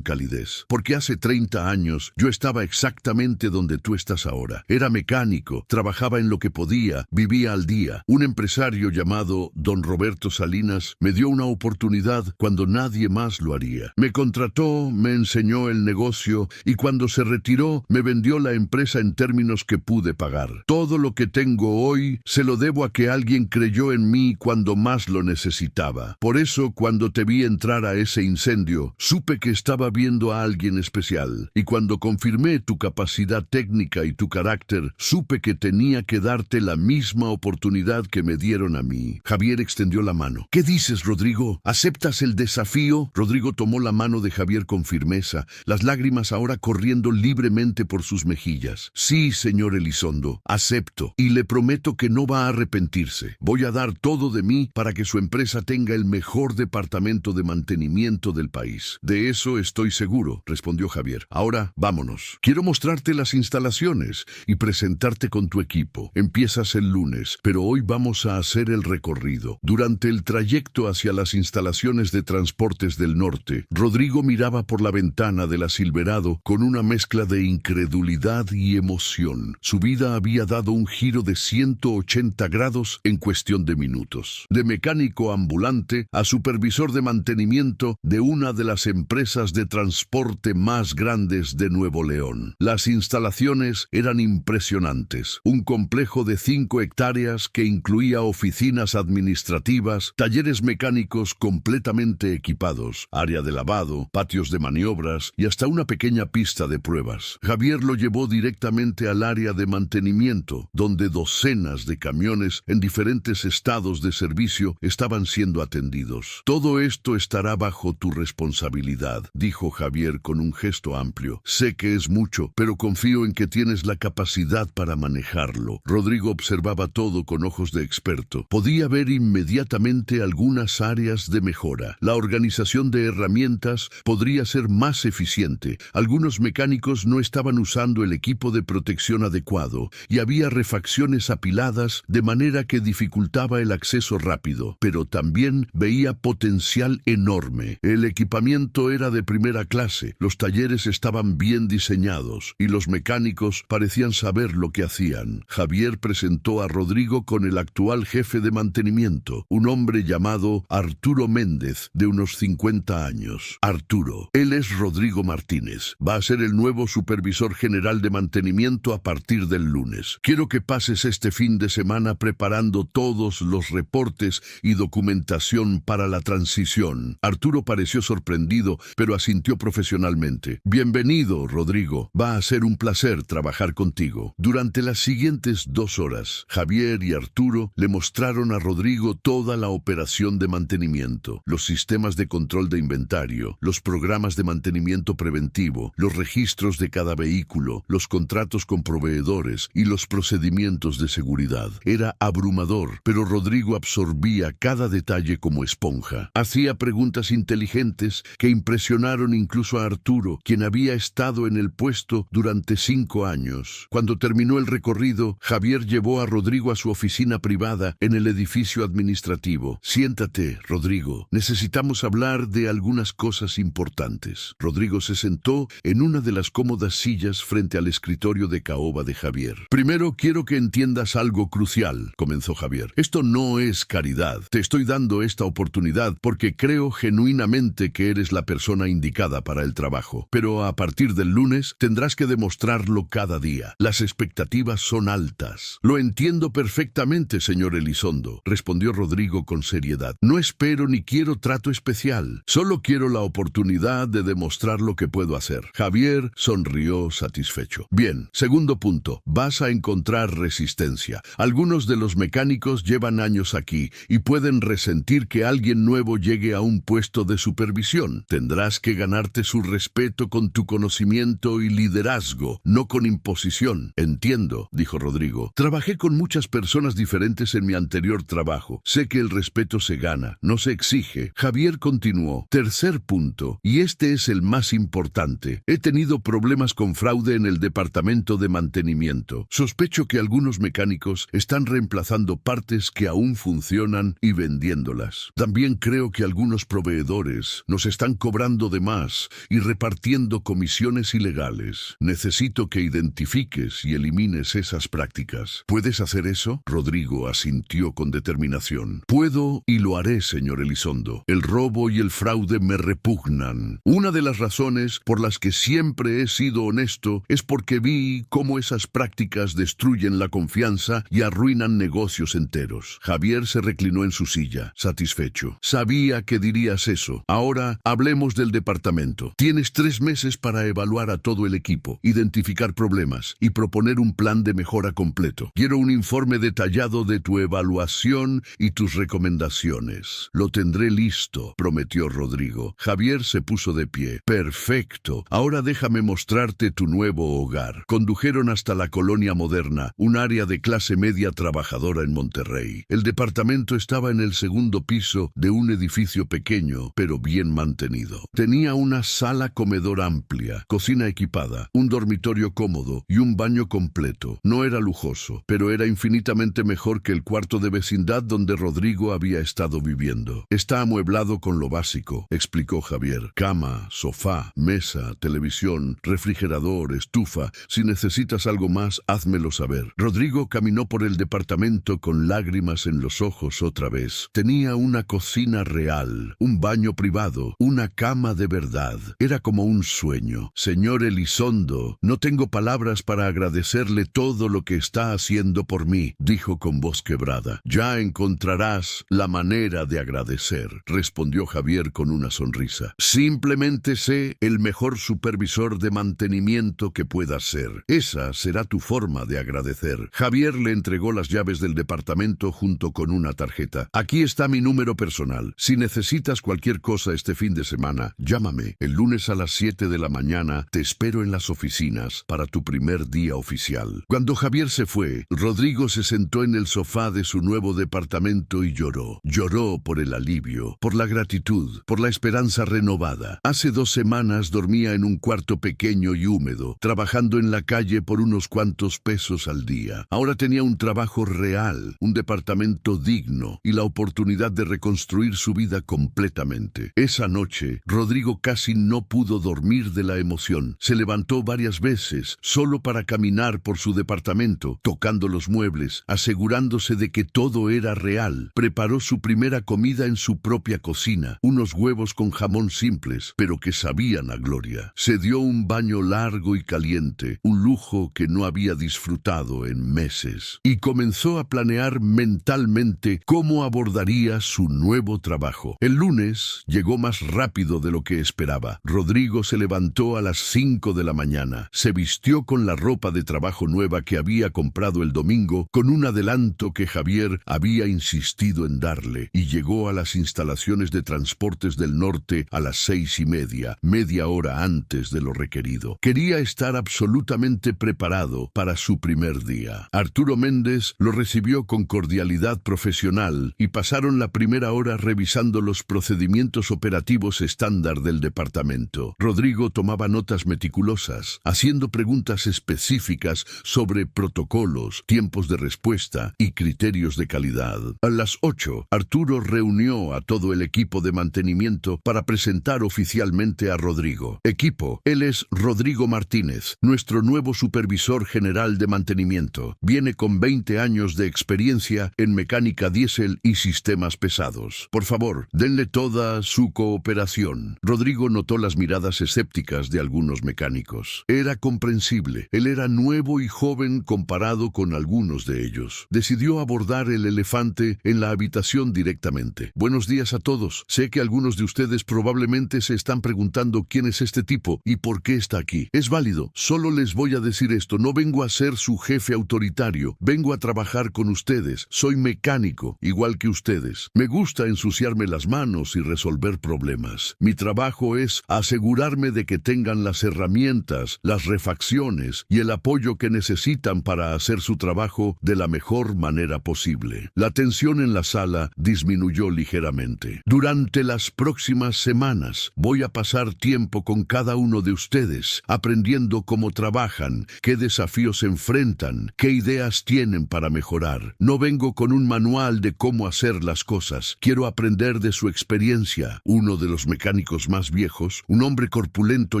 calidez. Porque hace 30 años yo estaba exactamente donde tú estás ahora. Era mecánico, trabajaba en lo que podía, vivía al día. Un empresario llamado don Roberto Salinas me dio una oportunidad cuando nadie más lo haría. Me contrató, me enseñó el negocio y cuando se retiró me vendió la empresa en términos que pude pagar. Todo lo que tengo hoy se lo debo a que alguien creyó en mí cuando más lo necesitaba. Por eso, cuando te vi entrar a ese incendio, supe que estaba viendo a alguien especial. Y cuando confirmé tu capacidad técnica y tu carácter, supe que tenía que darte la misma oportunidad que me dieron a mí. Javier extendió la mano. ¿Qué dices, Rodrigo? ¿Aceptas el desafío? Rodrigo tomó la mano de Javier con firmeza, las lágrimas ahora corriendo libremente por sus mejillas. Sí, señor Elizondo, acepto, y le prometo que no va a arrepentirse. Voy a dar todo de mí para que su empresa tenga el mejor departamento de mantenimiento del país. De eso estoy seguro, respondió Javier. Ahora, vámonos. Quiero mostrarte las instalaciones y presentarte con tu equipo. Empiezas el lunes, pero hoy vamos a hacer el recorrido. Durante el trayecto hacia las instalaciones de Transportes del Norte, Rodrigo miraba por la ventana de la Silverado con una mezcla de incredulidad y emoción. Su vida había dado un giro de 180 grados en cuestión de minutos. De mecánico ambulante a supervisor de mantenimiento de una de las empresas de transporte más grandes de Nuevo León. Las instalaciones eran impresionantes. Un complejo de 5 hectáreas que incluía oficinas administrativas, talleres mecánicos completamente equipados, área de lavado, patios de maniobras y hasta una pequeña pista de pruebas. Javier lo llevó directamente al área de mantenimiento, donde docenas de camiones en diferentes estados de servicio estaban siendo atendidos. Todo esto estará bajo tu responsabilidad, dijo Javier con un gesto amplio. Sé que es mucho, pero confío en que tienes la capacidad para manejarlo. Rodrigo observaba todo con ojos de experto. Podía ver inmediatamente algunas áreas de mejora. La organización de herramientas podría ser más eficiente. Algunos mecánicos no estaban usando el equipo de protección adecuado y había refacciones apiladas de manera que dificultaba el acceso rápido, pero también veía potencial enorme. El equipamiento era de primera clase, los talleres estaban bien diseñados y los mecánicos parecían saber lo que hacían. Javier presentó a Rodrigo con el actual jefe de mantenimiento, un hombre llamado Arturo Méndez, de unos 50 años. Arturo, él es Rodrigo Martínez. Va a ser el nuevo supervisor general de mantenimiento a partir del lunes. Quiero que pases este fin de semana preparando todos los reportes y documentación para la transición. Arturo pareció sorprendido, pero asintió profesionalmente. Bienvenido, Rodrigo. Va a ser un placer trabajar contigo. Durante las siguientes 2 horas, Javier y Arturo le mostraron a Rodrigo toda la operación de mantenimiento, los sistemas de control de inventario, los programas de mantenimiento preventivo, los registros de cada vehículo, los contratos con proveedores y los procedimientos de seguridad. Era abrumador, pero Rodrigo absorbía cada detalle como esponja. Hacía preguntas inteligentes que impresionaron incluso a Arturo, quien había estado en el puesto durante 5 años. Cuando terminó el recorrido, Javier llevó a Rodrigo a su oficina privada en el edificio administrativo. Siéntate, Rodrigo. Necesitamos hablar de algunas cosas importantes. Rodrigo se sentó en una de las cómodas sillas frente al escritorio de caoba de Javier. Primero quiero que entiendas algo crucial, comenzó Javier. Esto no es caridad. Te estoy dando esta oportunidad porque creo genuinamente que eres la persona indicada para el trabajo. Pero a partir del lunes tendrás que demostrarlo cada día. Las expectativas son altas. Lo entiendo perfectamente, señor Elizondo, respondió Rodrigo con seriedad. No espero ni quiero trato especial. Solo quiero la oportunidad de demostrar lo que puedo hacer. Javier sonrió satisfecho. Bien, segundo punto. Vas a encontrar resistencia. Algunos de los mecánicos llevan años aquí y pueden resentir que alguien nuevo llegue a un puesto de supervisión. Tendrás que ganarte su respeto con tu conocimiento y liderazgo, no con imposición. Entiendo, dijo Rodrigo. Trabajé con muchas personas diferentes en mi anterior trabajo. Sé que el respeto se gana, no se exige. Javier continuó. Tercer punto, y este es el más importante. He tenido problemas con fraude en el departamento de mantenimiento. Sospecho que algunos mecánicos están reemplazando partes que aún funcionan y vendiéndolas. También creo que algunos proveedores nos están cobrando de más y repartiendo comisiones ilegales. Necesito que identifiques y elimines esas prácticas. ¿Puedes hacer eso? Rodrigo asintió con determinación. Puedo y lo haré, señor Elizondo. El robo y el fraude me repugnan. Una de las razones por las que siempre he sido honesto es porque vi cómo esas prácticas destruyen la confianza y arruinan negocios enteros. Javier se reclinó en su silla, satisfecho. Sabía que dirías eso. Ahora hablemos del departamento. Tienes 3 meses para evaluar a todo el equipo, identificar problemas y proponer un plan de mejora completo. Quiero un informe detallado de tu evaluación y tus recomendaciones. Lo tendré listo, prometió Rodrigo. Javier se puso de pie. Perfecto. Ahora déjame mostrarte tu nuevo hogar. Condujeron hasta la Colonia Moderna, un área de clase media trabajadora en Monterrey. El departamento estaba en el segundo piso de un edificio pequeño, pero bien mantenido. Tenía una sala comedor amplia, cocina equipada, un dormitorio cómodo y un baño completo. No era lujoso, pero era infinitamente mejor que el cuarto de vecindad donde Rodrigo había estado viviendo. Está amueblado con lo básico, explicó Javier. Cama, sofá, mesa, televisión, refrigerador, estufa. Si necesitas algo más, házmelo saber. Rodrigo caminó por el departamento con lágrimas en los ojos otra vez. Tenía una cocina real, un baño privado, una cama de verdad. Era como un sueño. Señor Elizondo, no tengo palabras para agradecerle todo lo que está haciendo por mí, dijo con voz quebrada. Ya encontrarás la manera de agradecer, respondió Javier con una sonrisa. Simplemente sé el mejor supervisor de mantenimiento que puedas ser. Esa será tu forma de agradecer. Javier le entregó las llaves del departamento junto con una tarjeta. Aquí está mi número personal. Si necesitas cualquier cosa este fin de semana, llámame. El lunes a las 7 de la mañana te espero en las oficinas para tu primer día oficial. Cuando Javier se fue, Rodrigo se sentó en el sofá de su nuevo departamento y lloró. Lloró por el alivio, por la gratitud, por la esperanza renovada. Hace 2 semanas dormía en un cuarto pequeño y húmedo, trabajando en la calle por unos cuantos pesos al día. Ahora tenía un trabajo real, un departamento digno y la oportunidad de reconstruir su vida completamente. Esa noche, Rodrigo casi no pudo dormir de la emoción. Se levantó varias veces, solo para caminar por su departamento, tocando los muebles, asegurándose de que todo era real. Preparó su primera comida en su propia cocina, unos huevos con jamón simples, pero que sabían a gloria. Se dio un baño largo y caliente, un lujo que no había disfrutado en meses, y comenzó a planear mentalmente cómo abordaría su nuevo trabajo. El lunes llegó más rápido de lo que esperaba. Rodrigo se levantó a las 5 de la mañana, se vistió con la ropa de trabajo nueva que había comprado el domingo, con un adelanto que Javier había insistido en darle, y llegó a las instalaciones de Transportes del Norte a las 6:30, media hora antes de lo requerido. Quería estar absolutamente preparado para su primer día. Arturo Méndez lo recibió con cordialidad profesional y pasaron la primera hora revisando los procedimientos operativos estándar del departamento. Rodrigo tomaba notas meticulosas, haciendo preguntas específicas sobre protocolos, tiempos de respuesta y criterios de calidad. A las 8, Arturo reunió a todo el equipo de mantenimiento para presentar oficialmente a Rodrigo. Equipo, él es Rodrigo Martínez, nuestro nuevo supervisor general de mantenimiento. Viene con 20 años de experiencia en mecánica diésel y sistemas pesados. Por favor, denle toda su cooperación. Rodrigo notó las miradas escépticas de algunos mecánicos. Era comprensible. Él era nuevo y joven comparado con algunos de ellos. Decidió abordar el elefante en la habitación directamente. Buenos días a todos. Sé que algunos de ustedes probablemente se están preguntando quién es este tipo y por qué está aquí. Es válido. Solo les voy a decir esto. No vengo a ser su jefe autoritario. Vengo a trabajar con ustedes. Soy mecánico, igual igual que ustedes. Me gusta ensuciarme las manos y resolver problemas. Mi trabajo es asegurarme de que tengan las herramientas, las refacciones y el apoyo que necesitan para hacer su trabajo de la mejor manera posible. La tensión en la sala disminuyó ligeramente. Durante las próximas semanas voy a pasar tiempo con cada uno de ustedes, aprendiendo cómo trabajan, qué desafíos enfrentan, qué ideas tienen para mejorar. No vengo con un manual de cómo hacer las cosas. Quiero aprender de su experiencia. Uno de los mecánicos más viejos, un hombre corpulento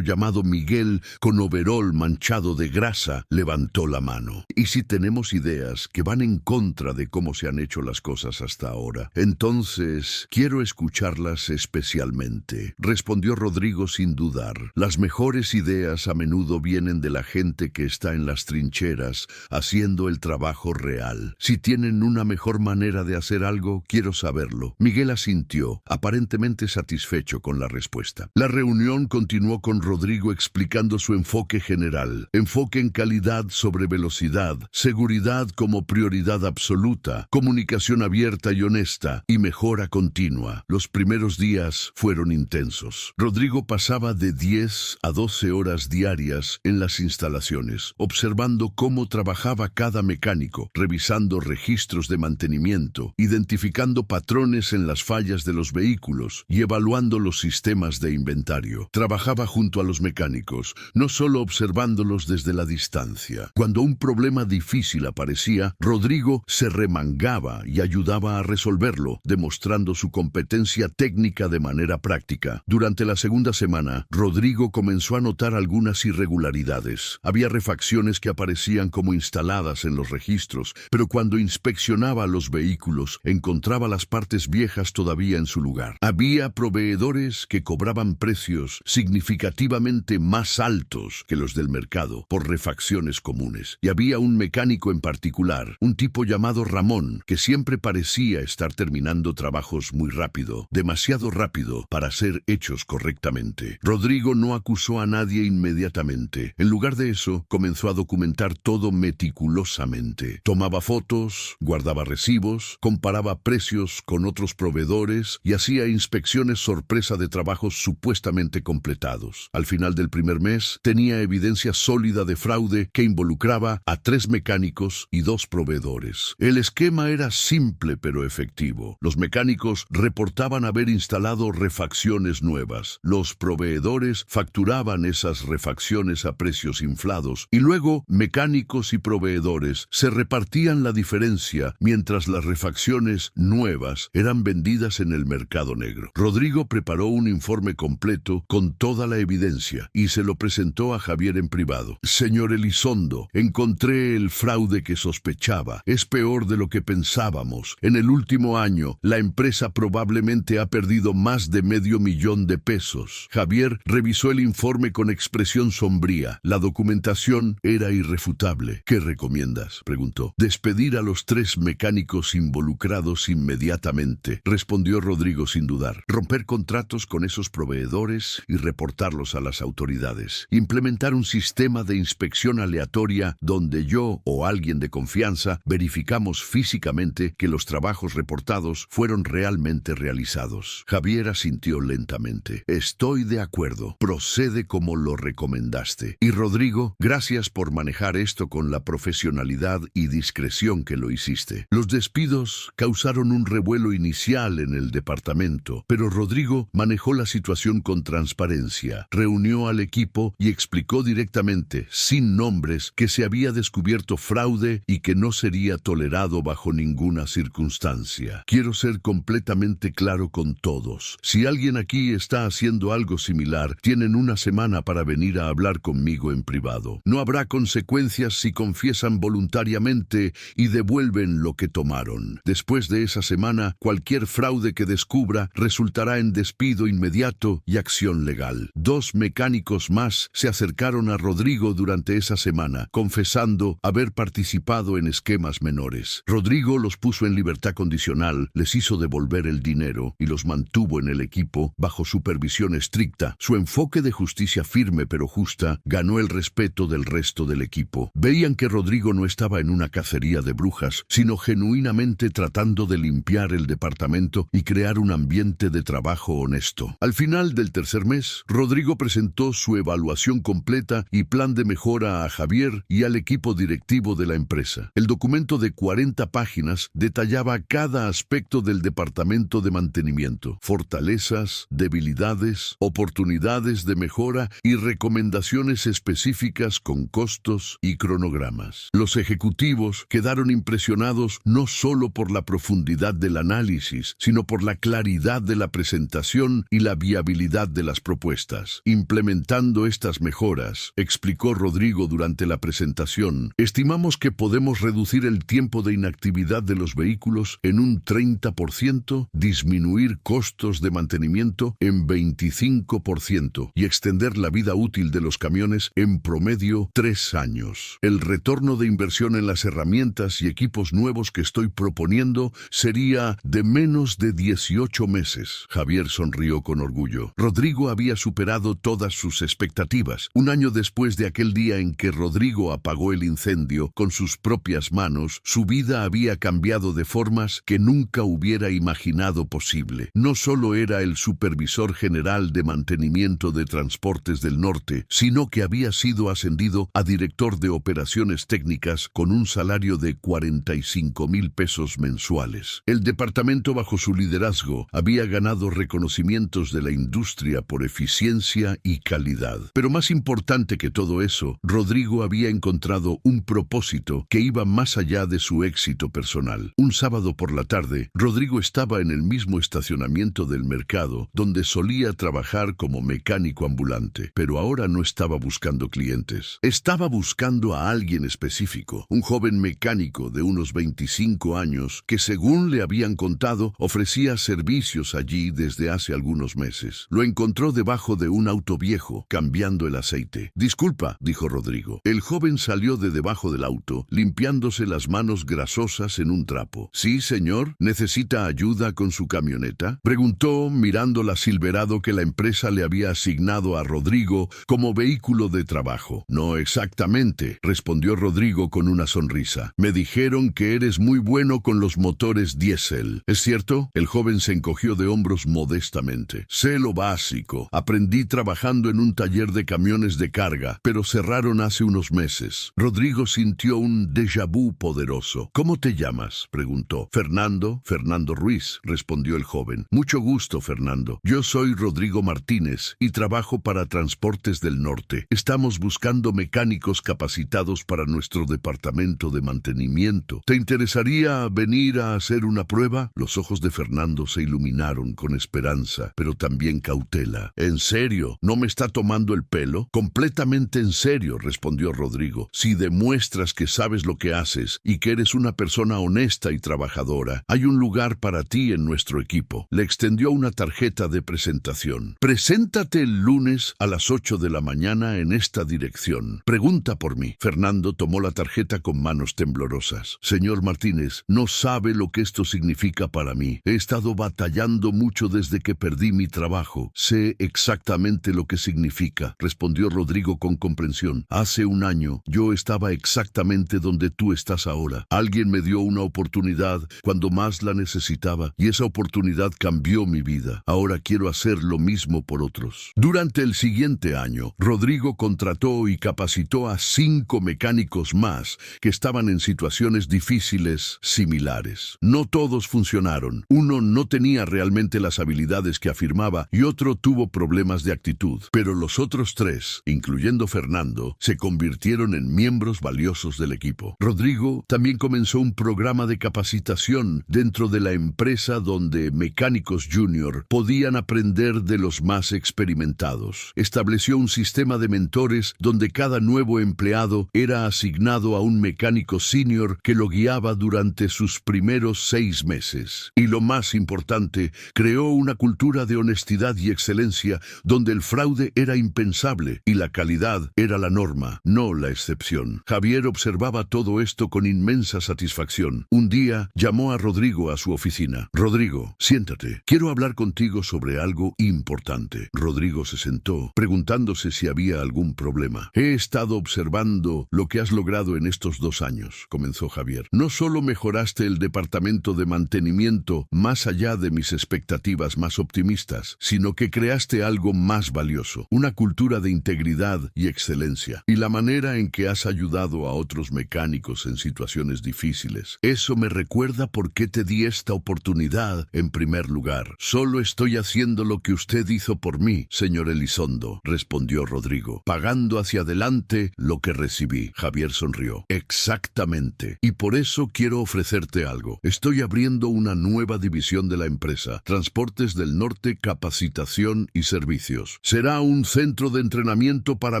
llamado Miguel, con overol manchado de grasa, levantó la mano. ¿Y si tenemos ideas que van en contra de cómo se han hecho las cosas hasta ahora? Entonces, quiero escucharlas especialmente, respondió Rodrigo sin dudar. Las mejores ideas a menudo vienen de la gente que está en las trincheras, haciendo el trabajo real. Si tienen una mejor manera de hacer algo, quiero saberlo. Miguel asintió, aparentemente satisfecho con la respuesta. La reunión continuó con Rodrigo explicando su enfoque general. Enfoque en calidad sobre velocidad, seguridad como prioridad absoluta, comunicación abierta y honesta, y mejora continua. Los primeros días fueron intensos. Rodrigo pasaba de 10 a 12 horas diarias en las instalaciones, observando cómo trabajaba cada mecánico, revisando registros de mantenimiento, identificando patrones en las fallas de los vehículos y evaluando los sistemas de inventario. Trabajaba junto a los mecánicos, no solo observándolos desde la distancia. Cuando un problema difícil aparecía, Rodrigo se remangaba y ayudaba a resolverlo, demostrando su competencia técnica de manera práctica. Durante la segunda semana, Rodrigo comenzó a notar algunas irregularidades. Había refacciones que aparecían como instaladas en los registros, pero cuando inspeccionaba los vehículos, encontraba las partes viejas todavía en su lugar. Había proveedores que cobraban precios significativamente más altos que los del mercado por refacciones comunes. Y había un mecánico en particular, un tipo llamado Ramón, que siempre parecía estar terminando trabajos muy rápido, demasiado rápido para ser hechos correctamente. Rodrigo no acusó a nadie inmediatamente. En lugar de eso, comenzó a documentar todo meticulosamente. Tomaba fotos, guardaba recibos, comparaba precios con otros proveedores y hacía inspecciones sorpresa de trabajos supuestamente completados. Al final del primer mes, tenía evidencia sólida de fraude que involucraba a 3 mecánicos y 2 proveedores. El esquema era simple pero efectivo. Los mecánicos reportaban haber instalado refacciones nuevas. Los proveedores facturaban esas refacciones a precios inflados y luego mecánicos y proveedores se repartían la diferencia mientras las refacciones nuevas eran vendidas en el mercado negro. Rodrigo preparó un informe completo con toda la evidencia y se lo presentó a Javier en privado. Señor Elizondo, encontré el fraude que sospechaba. Es peor de lo que pensábamos. En el último año, la empresa probablemente ha perdido más de $500,000. Javier revisó el informe con expresión sombría. La documentación era irrefutable. ¿Qué recomiendas?, preguntó. Despedir a los 3 mecánicos involucrados inmediatamente, respondió Rodrigo sin dudar. Romper contratos con esos proveedores y reportarlos a las autoridades. Implementar un sistema de inspección aleatoria donde yo o alguien de confianza verificamos físicamente que los trabajos reportados fueron realmente realizados. Javier asintió lentamente. Estoy de acuerdo. Procede como lo recomendaste. Y Rodrigo, gracias por manejar esto con la profesionalidad y discreción que lo hiciste. Los despidos causaron un revuelo inicial en el departamento, pero Rodrigo manejó la situación con transparencia. Reunió al equipo y explicó directamente, sin nombres, que se había descubierto fraude y que no sería tolerado bajo ninguna circunstancia. Quiero ser completamente claro con todos. Si alguien aquí está haciendo algo similar, tienen una semana para venir a hablar conmigo en privado. No habrá consecuencias si confiesan voluntariamente y devuelven lo que tomaron. Después de esa semana, cualquier fraude que descubra resultará en despido inmediato y acción legal. 2 mecánicos más se acercaron a Rodrigo durante esa semana, confesando haber participado en esquemas menores. Rodrigo los puso en libertad condicional, les hizo devolver el dinero y los mantuvo en el equipo bajo supervisión estricta. Su enfoque de justicia firme pero justa ganó el respeto del resto del equipo. Veían que Rodrigo no estaba en una cacería de brujas, sino genuinamente tratando tratando de limpiar el departamento y crear un ambiente de trabajo honesto. Al final del tercer mes, Rodrigo presentó su evaluación completa y plan de mejora a Javier y al equipo directivo de la empresa. El documento de 40 páginas detallaba cada aspecto del departamento de mantenimiento: fortalezas, debilidades, oportunidades de mejora y recomendaciones específicas con costos y cronogramas. Los ejecutivos quedaron impresionados no solo por la profundidad del análisis, sino por la claridad de la presentación y la viabilidad de las propuestas. Implementando estas mejoras, explicó Rodrigo durante la presentación, estimamos que podemos reducir el tiempo de inactividad de los vehículos en un 30%, disminuir costos de mantenimiento en 25% y extender la vida útil de los camiones en promedio 3 años. El retorno de inversión en las herramientas y equipos nuevos que estoy proponiendo sería de menos de 18 meses. Javier sonrió con orgullo. Rodrigo había superado todas sus expectativas. Un año después de aquel día en que Rodrigo apagó el incendio con sus propias manos, su vida había cambiado de formas que nunca hubiera imaginado posible. No solo era el supervisor general de mantenimiento de Transportes del Norte, sino que había sido ascendido a director de operaciones técnicas con un salario de 45,000 pesos mensuales. El departamento bajo su liderazgo había ganado reconocimientos de la industria por eficiencia y calidad. Pero más importante que todo eso, Rodrigo había encontrado un propósito que iba más allá de su éxito personal. Un sábado por la tarde, Rodrigo estaba en el mismo estacionamiento del mercado donde solía trabajar como mecánico ambulante, pero ahora no estaba buscando clientes. Estaba buscando a alguien específico, un joven mecánico de unos 25 años que, según le habían contado, ofrecía servicios allí desde hace algunos meses. Lo encontró debajo de un auto viejo, cambiando el aceite. «Disculpa», dijo Rodrigo. El joven salió de debajo del auto, limpiándose las manos grasosas en un trapo. «Sí, señor. ¿Necesita ayuda con su camioneta?», preguntó, mirando la Silverado que la empresa le había asignado a Rodrigo como vehículo de trabajo. «No exactamente», respondió Rodrigo con una sonrisa. «Me dijeron que eres muy bueno con los motores diésel. ¿Es cierto?». El joven se encogió de hombros modestamente. «Sé lo básico. Aprendí trabajando en un taller de camiones de carga, pero cerraron hace unos meses». Rodrigo sintió un déjà vu poderoso. «¿Cómo te llamas?», preguntó. «Fernando Ruiz», respondió el joven. «Mucho gusto, Fernando. Yo soy Rodrigo Martínez y trabajo para Transportes del Norte. Estamos buscando mecánicos capacitados para nuestro departamento de mantenimiento. ¿Te interesaría venir a hacer una prueba?». Los ojos de Fernando se iluminaron con esperanza, pero también cautela. «¿En serio? ¿No me está tomando el pelo?». «Completamente en serio», respondió Rodrigo. «Si demuestras que sabes lo que haces y que eres una persona honesta y trabajadora, hay un lugar para ti en nuestro equipo». Le extendió una tarjeta de presentación. «Preséntate el lunes a las 8 de la mañana en esta dirección. Pregunta por mí». Fernando tomó la tarjeta con manos temblorosas. «Señor Martínez, no sabe lo que esto significa para mí. He estado batallando mucho desde que perdí mi trabajo. Sé exactamente lo que significa», respondió Rodrigo con comprensión. «Hace un año yo estaba exactamente donde tú estás ahora. Alguien me dio una oportunidad cuando más la necesitaba y esa oportunidad cambió mi vida. Ahora quiero hacer lo mismo por otros». Durante el siguiente año, Rodrigo contrató y capacitó a 5 mecánicos más que estaban en situaciones difíciles similares. No todos funcionaron. Uno no tenía realmente las habilidades que afirmaba y otro tuvo problemas de actitud. Pero los otros 3, incluyendo Fernando, se convirtieron en miembros valiosos del equipo. Rodrigo también comenzó un programa de capacitación dentro de la empresa donde mecánicos junior podían aprender de los más experimentados. Estableció un sistema de mentores donde cada nuevo empleado era asignado a un mecánico senior que lo guiaba durante sus primeros 6 meses. Y lo más importante, creó una cultura de honestidad y excelencia donde el fraude era impensable y la calidad era la norma, no la excepción. Javier observaba todo esto con inmensa satisfacción. Un día llamó a Rodrigo a su oficina. «Rodrigo, siéntate. Quiero hablar contigo sobre algo importante». Rodrigo se sentó, preguntándose si había algún problema. «He estado observando lo que has logrado en estos 2 años», comenzó Javier. «No solo mejoraste el el departamento de mantenimiento más allá de mis expectativas más optimistas, sino que creaste algo más valioso, una cultura de integridad y excelencia, y la manera en que has ayudado a otros mecánicos en situaciones difíciles. Eso me recuerda por qué te di esta oportunidad en primer lugar. Solo estoy haciendo lo que usted hizo por mí, señor Elizondo, respondió Rodrigo, pagando hacia adelante lo que recibí. Javier sonrió. Exactamente. Y por eso quiero ofrecerte algo. Estoy abriendo una nueva división de la empresa, Transportes del Norte, Capacitación y Servicios. Será un centro de entrenamiento para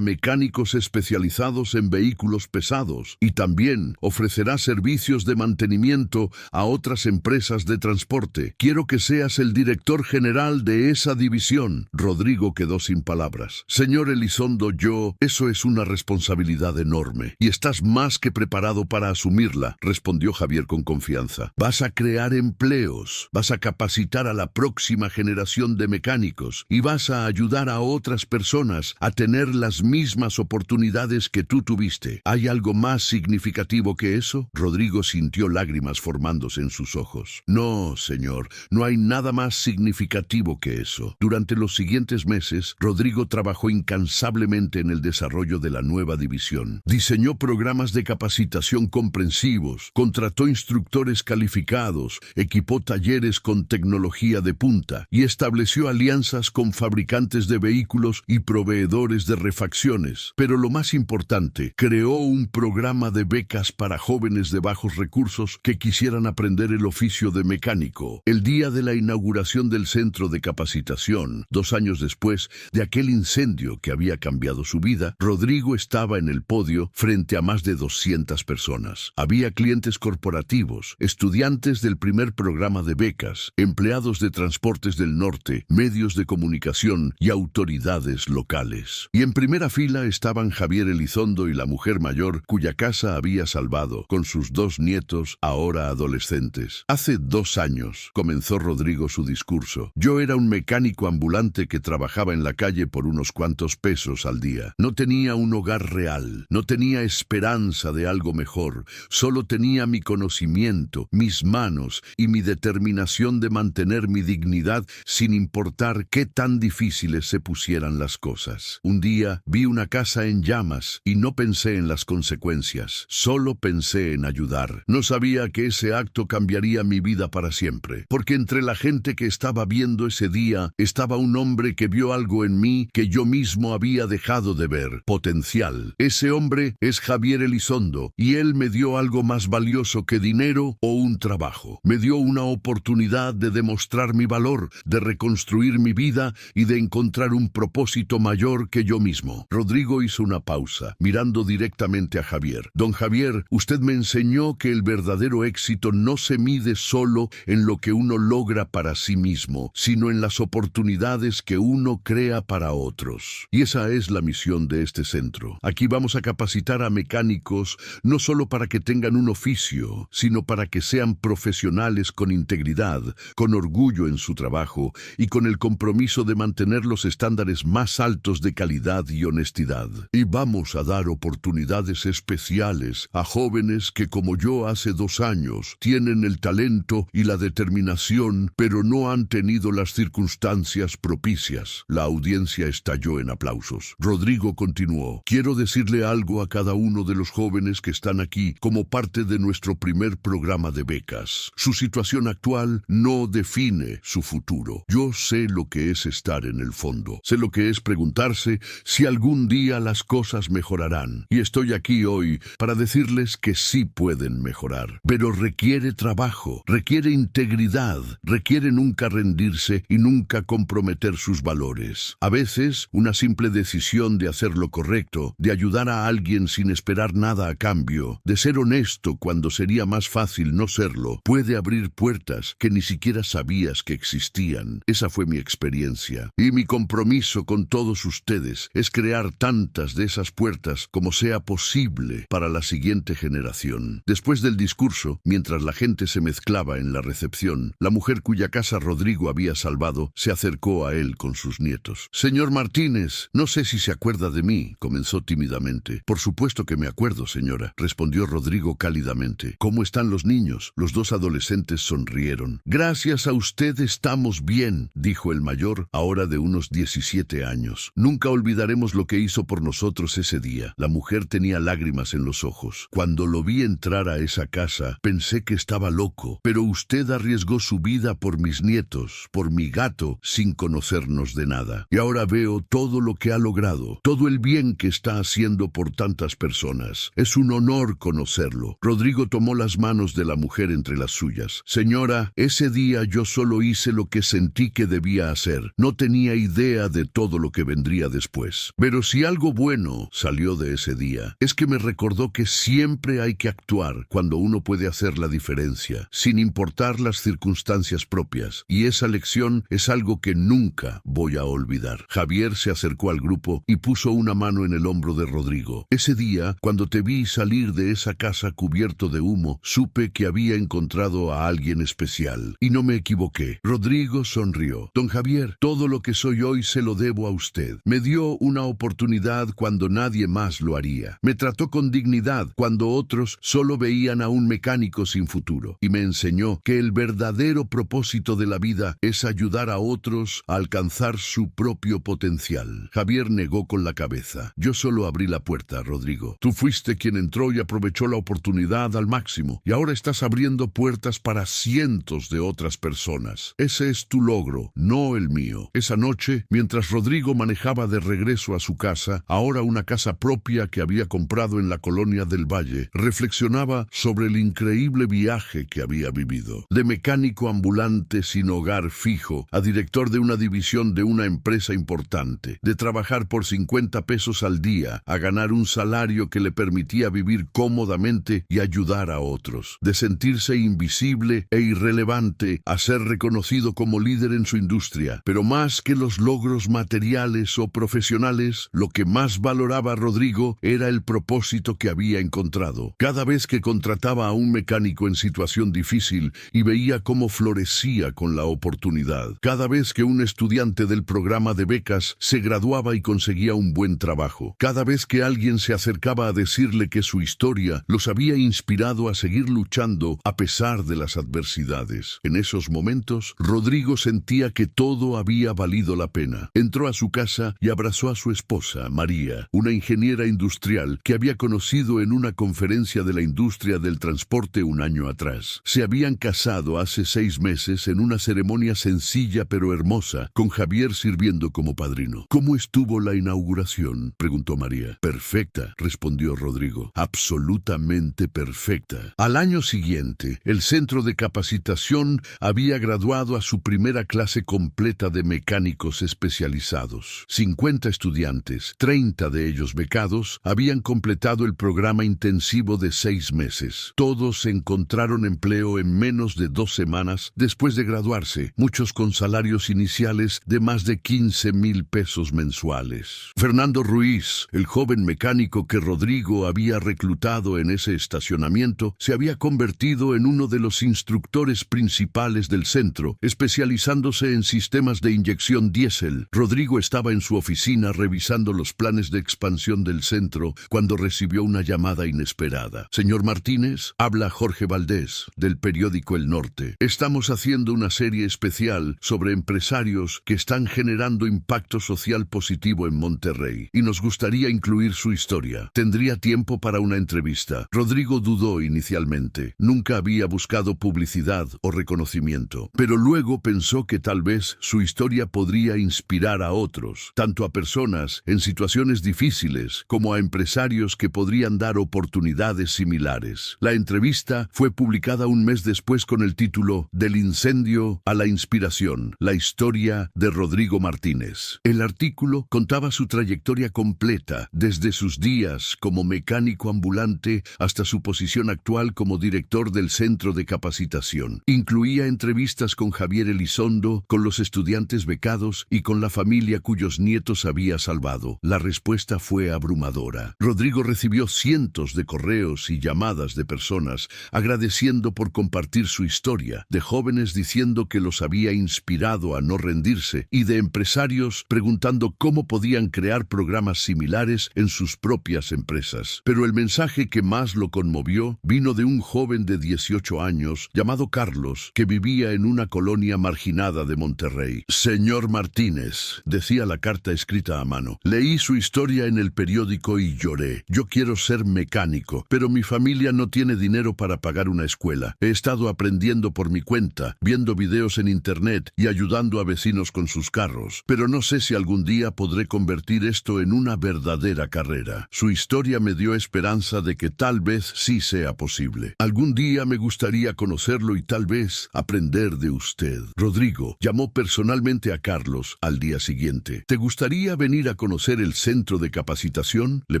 mecánicos especializados en vehículos pesados y también ofrecerá servicios de mantenimiento a otras empresas de transporte. Quiero que seas el director general de esa división. Rodrigo quedó sin palabras. Señor Elizondo, eso es una responsabilidad enorme y estás más que preparado para asumirla, respondió Javier con confianza. Vas a crear empleos, vas a capacitar a la próxima generación de mecánicos y vas a ayudar a otras personas a tener las mismas oportunidades que tú tuviste. ¿Hay algo más significativo que eso? Rodrigo sintió lágrimas formándose en sus ojos. No, señor, no hay nada más significativo que eso. Durante los siguientes meses, Rodrigo trabajó incansablemente en el desarrollo de la nueva división. Diseñó programas de capacitación comprensivos, contrató instructores calificados, equipó talleres con tecnología de punta y estableció alianzas con fabricantes de vehículos y proveedores de refacciones. Pero lo más importante, creó un programa de becas para jóvenes de bajos recursos que quisieran aprender el oficio de mecánico. El día de la inauguración del centro de capacitación, 2 años después de aquel incendio que había cambiado su vida, Rodrigo estaba en el podio frente a más de 200 personas. Había clientes corporativos, estudiantes del primer programa de becas, empleados de Transportes del Norte, medios de comunicación y autoridades locales. Y en primera fila estaban Javier Elizondo y la mujer mayor cuya casa había salvado, con sus 2 nietos, ahora adolescentes. Hace 2 años, comenzó Rodrigo su discurso. Yo era un mecánico ambulante que trabajaba en la calle por unos cuantos pesos al día. No tenía un hogar real, no tenía esperanza de algo mejor, solo tenía mi conocimiento, mis manos y mi determinación de mantener mi dignidad sin importar qué tan difíciles se pusieran las cosas. Un día vi una casa en llamas y no pensé en las consecuencias, solo pensé en ayudar. No sabía que ese acto cambiaría mi vida para siempre, porque entre la gente que estaba viendo ese día estaba un hombre que vio algo en mí que yo mismo había dejado de ver, potencial. Ese hombre es Javier Elizondo y él me dio algo más valioso que dinero o un trabajo. Me dio una oportunidad de demostrar mi valor, de reconstruir mi vida y de encontrar un propósito mayor que yo mismo. Rodrigo hizo una pausa, mirando directamente a Javier. Don Javier, usted me enseñó que el verdadero éxito no se mide solo en lo que uno logra para sí mismo, sino en las oportunidades que uno crea para otros. Y esa es la misión de este centro. Aquí vamos a capacitar a mecánicos no solo para que tengan un oficio, sino para que sean profesionales con integridad, con orgullo en su trabajo y con el compromiso de mantener los estándares más altos de calidad y honestidad. Y vamos a dar oportunidades especiales a jóvenes que, como yo hace 2 años, tienen el talento y la determinación, pero no han tenido las circunstancias propicias. La audiencia estalló en aplausos. Rodrigo continuó. Quiero decirle algo a cada uno de los jóvenes que están aquí como parte de nuestro primer programa de becas. Su situación actual no define su futuro. Yo sé lo que es estar en el fondo. Sé lo que es preguntarse si algún día las cosas mejorarán. Y estoy aquí hoy para decirles que sí pueden mejorar. Pero requiere trabajo, requiere integridad, requiere nunca rendirse y nunca comprometer sus valores. A veces, una simple decisión de hacer lo correcto, de ayudar a alguien sin esperar nada a cambio, de ser honesto cuando sería más fácil no serlo, puede abrir puertas que ni siquiera sabías que existían. Esa fue mi experiencia. Y mi compromiso con todos ustedes es crear tantas de esas puertas como sea posible para la siguiente generación. Después del discurso, mientras la gente se mezclaba en la recepción, la mujer cuya casa Rodrigo había salvado se acercó a él con sus nietos. Señor Martínez, no sé si se acuerda de mí, comenzó tímidamente. Por supuesto que me acuerdo, señora, respondió Rodrigo cálidamente. ¿Cómo están los niños. Los dos adolescentes sonrieron. Gracias a usted estamos bien, dijo el mayor, ahora de unos 17 años. Nunca olvidaremos lo que hizo por nosotros ese día. La mujer tenía lágrimas en los ojos. Cuando lo vi entrar a esa casa, pensé que estaba loco, pero usted arriesgó su vida por mis nietos, por mi gato, sin conocernos de nada. Y ahora veo todo lo que ha logrado, todo el bien que está haciendo por tantas personas. Es un honor conocerlo. Rodrigo tomó las manos de la mujer entre las suyas. Señora, ese día yo solo hice lo que sentí que debía hacer. No tenía idea de todo lo que vendría después. Pero si algo bueno salió de ese día, es que me recordó que siempre hay que actuar cuando uno puede hacer la diferencia, sin importar las circunstancias propias. Y esa lección es algo que nunca voy a olvidar. Javier se acercó al grupo y puso una mano en el hombro de Rodrigo. Ese día, cuando te vi salir de esa casa cubierto de humo, supe que había encontrado a alguien especial. Y no me equivoqué. Rodrigo sonrió. Don Javier, todo lo que soy hoy se lo debo a usted. Me dio una oportunidad cuando nadie más lo haría. Me trató con dignidad cuando otros solo veían a un mecánico sin futuro. Y me enseñó que el verdadero propósito de la vida es ayudar a otros a alcanzar su propio potencial. Javier negó con la cabeza. Yo solo abrí la puerta, Rodrigo. Tú fuiste quien entró y aprovechó la oportunidad al máximo. Y ahora estás abriendo puertas para cientos de otras personas. Ese es tu logro, no el mío. Esa noche, mientras Rodrigo manejaba de regreso a su casa, ahora una casa propia que había comprado en la colonia del Valle, reflexionaba sobre el increíble viaje que había vivido. De mecánico ambulante sin hogar fijo a director de una división de una empresa importante, de trabajar por 50 pesos al día a ganar un salario que le permitía vivir cómodamente y ayudar a otros, de sentirse invisible e irrelevante a ser reconocido como líder en su industria. Pero más que los logros materiales o profesionales, lo que más valoraba Rodrigo era el propósito que había encontrado. Cada vez que contrataba a un mecánico en situación difícil y veía cómo florecía con la oportunidad. Cada vez que un estudiante del programa de becas se graduaba y conseguía un buen trabajo. Cada vez que alguien se acercaba a decirle que su historia los había inspirado a seguir luchando a pesar de las adversidades. En esos momentos, Rodrigo sentía que todo había valido la pena. Entró a su casa y abrazó a su esposa, María, una ingeniera industrial que había conocido en una conferencia de la industria del transporte un año atrás. Se habían casado hace 6 meses en una ceremonia sencilla pero hermosa, con Javier sirviendo como padrino. ¿Cómo estuvo la inauguración?, preguntó María. Perfecta, respondió Rodrigo. Absolutamente perfecta. Al año siguiente, el centro de capacitación había graduado a su primera clase completa de mecánicos especializados. 50 estudiantes, 30 de ellos becados, habían completado el programa intensivo de 6 meses. Todos encontraron empleo en menos de 2 semanas después de graduarse, muchos con salarios iniciales de más de 15,000 pesos mensuales. Fernando Ruiz, el joven mecánico que Rodrigo había reclutado en ese estacionamiento, se había convertido en uno de los instructores principales del centro, especializándose en sistemas de inyección diésel. Rodrigo estaba en su oficina revisando los planes de expansión del centro cuando recibió una llamada inesperada. Señor Martínez, habla Jorge Valdés, del periódico El Norte. Estamos haciendo una serie especial sobre empresarios que están generando impacto social positivo en Monterrey, y nos gustaría incluir su historia. ¿Tendría tiempo para una entrevista? Rodrigo dudó inicialmente. Nunca había buscado publicidad o reconocimiento, pero luego pensó que tal vez su historia podría inspirar a otros, tanto a personas en situaciones difíciles como a empresarios que podrían dar oportunidades similares. La entrevista fue publicada un mes después con el título Del incendio a la inspiración, la historia de Rodrigo Martínez. El artículo contaba su trayectoria completa, desde sus días como mecánico ambulante hasta su posición actual como director del centro de capacitación. Incluía entrevistas con Javier Elizondo, con los estudiantes becados y con la familia cuyos nietos había salvado. La respuesta fue abrumadora. Rodrigo recibió cientos de correos y llamadas de personas agradeciendo por compartir su historia, de jóvenes diciendo que los había inspirado a no rendirse y de empresarios preguntando cómo podían crear programas similares en sus propias empresas. Pero el mensaje que más lo conmovió vino de un joven de 18 años llamado Carlos que vivía en una colonia marginada de Monterrey. Señor Martínez, decía la carta escrita a mano, leí su historia en el periódico y lloré. Yo quiero ser mecánico, pero mi familia no tiene dinero para pagar una escuela. He estado aprendiendo por mi cuenta, viendo videos en internet y ayudando a vecinos con sus carros, pero no sé si algún día podré convertir esto en una verdadera carrera. Su historia me dio esperanza de que tal vez sí sea posible. Algún día me gustaría conocerlo y tal vez aprender de usted. Rodrigo llamó personalmente a Carlos al día siguiente. ¿Te gustaría venir a conocer el centro de capacitación?, le